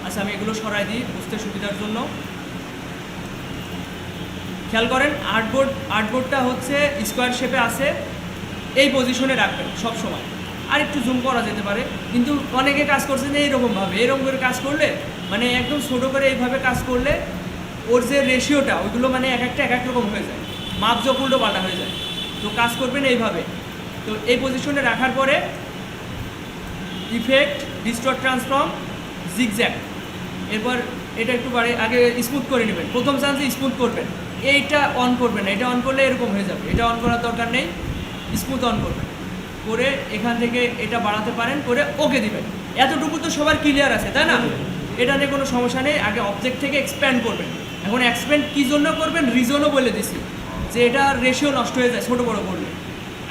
আচ্ছা আমি এগুলো সরাই দিই বুঝতে সুবিধার জন্য। খেয়াল করেন, আর্টবোর্ডটা হচ্ছে স্কোয়ার শেপে আছে, এই পজিশনে রাখবেন সব সময়। আর একটু জুম করা যেতে পারে, কিন্তু অনেকে কাজ করছে যে এইরকমভাবে, এরকম করে কাজ করলে মানে একদম ছোটো করে এইভাবে কাজ করলে ওর যে রেশিওটা ওইগুলো মানে এক একটা এক এক রকম হয়ে যায়, মাপজোক উল্টো পাল্টা হয়ে যায়। তো কাজ করবেন এইভাবে। তো এই পজিশনে রাখার পরে ইফেক্ট, ডিস্টর্ট, ট্রান্সফর্ম, জিগজ্যাগ, এরপর এটা একটু বাড়ে আগে স্মুথ করে নেবেন। প্রথম চান্সে স্মুথ করবেন, এইটা অন করবেন না, এটা অন করলে এরকম হয়ে যাবে, এটা অন করার দরকার নেই, স্মুথ অন করবেন করে এখান থেকে এটা বাড়াতে পারেন, করে ওকে দিবেন। এতটুকু তো সবার ক্লিয়ার আছে তাই না? এটা নিয়ে কোনো সমস্যা নেই। আগে অবজেক্ট থেকে এক্সপ্যান্ড করবেন। এখন এক্সপ্যান্ড কী জন্য করবেন রিজনও বলে দিছি, যে এটা রেশিও নষ্ট হয়ে যায় ছোটো বড়ো করলে।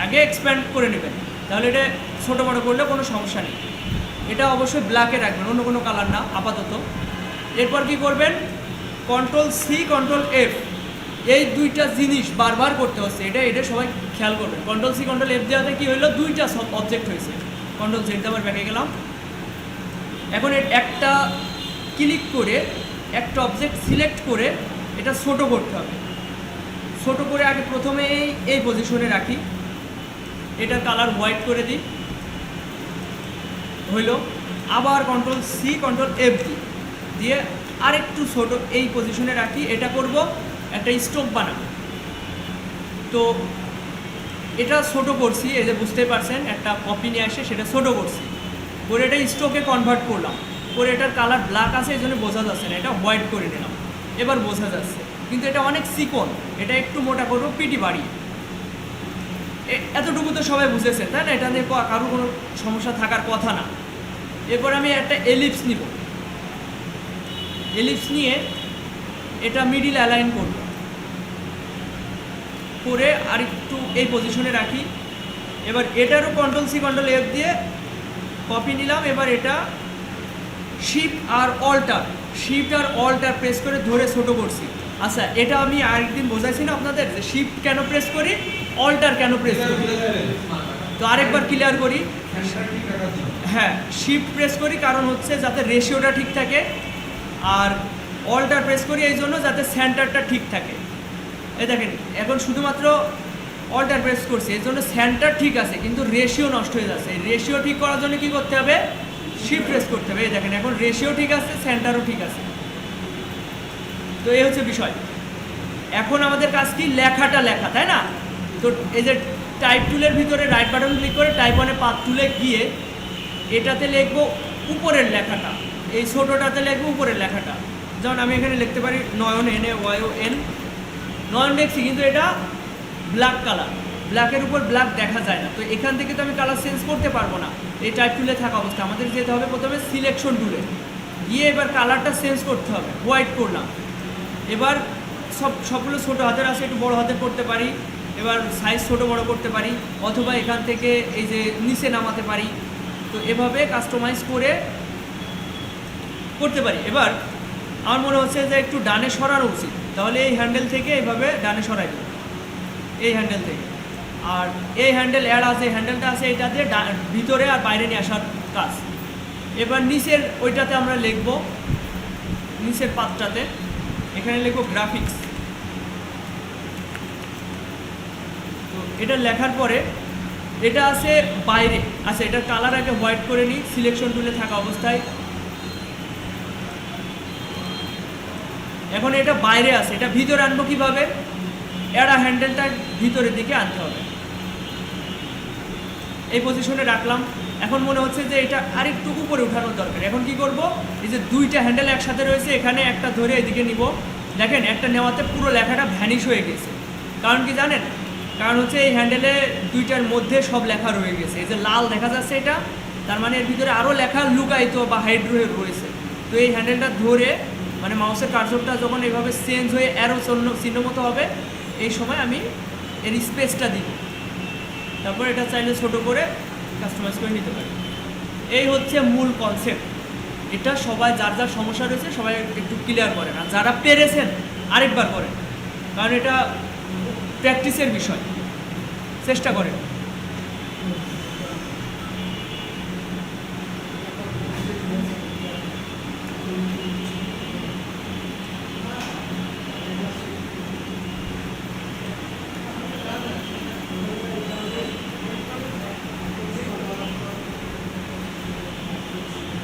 আগে এক্সপ্যান্ড করে নেবেন, তাহলে এটা ছোটো বড়ো করলে কোনো সমস্যা নেই। এটা অবশ্যই ব্ল্যাকে রাখবেন, অন্য কোনো কালার না আপাতত। এরপর কি করবেন, কন্ট্রোল সি কন্ট্রোল এফ, এই দুইটা জিনিস বারবার করতে হচ্ছে, এটা সবাই খেয়াল করবেন। কন্ট্রোল সি কন্ট্রোল এফ দেওয়াতে কী হলো, দুইটা অবজেক্ট হয়েছে। কন্ট্রোল জেড আবার ব্যাকে গেলাম। এখন একটা ক্লিক করে একটা অবজেক্ট সিলেক্ট করে এটা ছোটো করতে হবে। ছোটো করে আগে প্রথমে এই পজিশনে রাখি, এটা কালার হোয়াইট করে দিই, হইল। আবার কন্ট্রোল সি কন্ট্রোল এফ দিয়ে আরেকটু ছোটো এই পজিশনে রাখি, এটা করব একটা স্টোক বানাবো। তো এটা ছোটো করছি, এই যে বুঝতে পারছেন, একটা কপি নিয়ে আসে সেটা ছোটো করছি, করে এটা স্টোকে কনভার্ট করলাম, করে এটার কালার ব্ল্যাক আছে এই জন্য বোঝা যাচ্ছে না, এটা হোয়াইট করে নিলাম, এবার বোঝা যাচ্ছে। কিন্তু এটা অনেক চিকন, এটা একটু মোটা করবো পিটি বাড়িয়ে। এতটুকু তো সবাই বুঝেছেন তাই না? এটা নিয়ে কারোর কোনো সমস্যা থাকার কথা না। এরপর আমি একটা এলিপস নিব, এলিপস নিয়ে এটা মিডিল অ্যালাইন করব, করে আর একটু এই পজিশনে রাখি। এবার এটারও কন্ট্রোল সি কন্ট্রোল এফ দিয়ে কপি নিলাম। এবার এটা শিফট আর অল্টার প্রেস করে ধরে ছোটো করছি। আচ্ছা এটা আমি আরেকদিন বোঝাইছি না আপনাদের, যে শিফট কেন প্রেস করি, অল্টার কেন প্রেস করি, তো আরেকবার ক্লিয়ার করি। হ্যাঁ, শিফট প্রেস করি কারণ হচ্ছে যাতে রেশিওটা ঠিক থাকে, আর অল্টার প্রেস করি এই জন্য যাতে সেন্টারটা ঠিক থাকে। এই দেখেন এখন শুধুমাত্র অল্টার প্রেস করছি, এই জন্য সেন্টার ঠিক আছে কিন্তু রেশিও নষ্ট হয়ে যাচ্ছে। রেশিও ঠিক করার জন্য কী করতে হবে, শিফট প্রেস করতে হবে। এই দেখেন এখন রেশিও ঠিক আছে, সেন্টারও ঠিক আছে। তো এই হচ্ছে বিষয়। এখন আমাদের কাজ কি, লেখাটা লেখা তাই না? তো এই যে টাইপ টুলের ভিতরে রাইট বাটন ক্লিক করে টাইপ 1-এ পাথ টুলে গিয়ে এটাতে লিখবো উপরের লেখাটা, এই ছোটোটাতে লিখবো উপরের লেখাটা, যেমন আমি এখানে লিখতে পারি নয়ন, NAYON, নয়ন লিখছি, কিন্তু এটা ব্ল্যাক কালার, ব্ল্যাকের উপর ব্ল্যাক দেখা যায় না। তো এখান থেকে তো আমি কালার চেঞ্জ করতে পারবো না এই টাইপ টুলে থাকা অবস্থা। আমাদের যেতে হবে প্রথমে সিলেকশন টুলে গিয়ে এবার কালারটা চেঞ্জ করতে হবে, হোয়াইট করলাম। এবার সবগুলো ছোটো হাতের আছে, একটু বড় হাতের করতে পারি, এবার সাইজ ছোটো বড় করতে পারি, অথবা এখান থেকে এই যে নিচে নামাতে পারি। তো এভাবে কাস্টমাইজ করে করতে পারি। এবার আমার মনে হচ্ছে যে একটু ডানে সরানো উচিত, তাহলে এই হ্যান্ডেল থেকে এইভাবে ডানে সরাই দেবো, এই হ্যান্ডেল থেকে। আর এই হ্যান্ডেল অ্যাড আছে, হ্যান্ডেলটা আছে, এটা দিয়ে ভিতরে আর বাইরে নিয়ে আসার কাজ। এবার নিচের ওইটাতে আমরা লিখব, নিচের পাতটাতে এখানে লিখব গ্রাফিক্স। তো এটা লেখার পরে এটা আছে বাইরে, আচ্ছা এটার কালার আগে হোয়াইট করে নিই সিলেকশন টুলে থাকা অবস্থায়। এখন এটা বাইরে আছে, এটা ভিতরে আনবো কীভাবে? এরা হ্যান্ডেলটা ভিতরের দিকে আনতে হবে, এই পজিশনে রাখলাম। এখন মনে হচ্ছে যে এটা আরেকটু উপরে উঠানোর দরকার। এখন কি করব, এই যে দুইটা হ্যান্ডেল একসাথে রয়েছে, এখানে একটা ধরে এদিকে নিব। দেখেন একটা নেওয়াতে পুরো লেখাটা ভ্যানিশ হয়ে গেছে। কারণ কি জানেন? কারণ হচ্ছে এই হ্যান্ডেলে দুইটার মধ্যে সব লেখা রয়ে গেছে। এই যে লাল দেখা যাচ্ছে এটা, তার মানে এর ভিতরে আরও লেখা লুকায়িত বা হাইড রয়েছে। তো এই হ্যান্ডেলটা ধরে মানে মাউসের কার্সরটা যখন এইভাবে চেঞ্জ হয়ে অ্যারো চিহ্ন মতো হবে, এই সময় আমি এর স্পেসটা দিব। তারপর এটা চাইলে ছোটো করে কাস্টমাইজ করে নিতে পারি। এই হচ্ছে মূল কনসেপ্ট। এটা সবাই যার যার সমস্যা রয়েছে সবাই একটু ক্লিয়ার করেন, আর যারা পেরেছেন আরেকবার করেন, কারণ এটা প্র্যাকটিসের বিষয়, চেষ্টা করেন।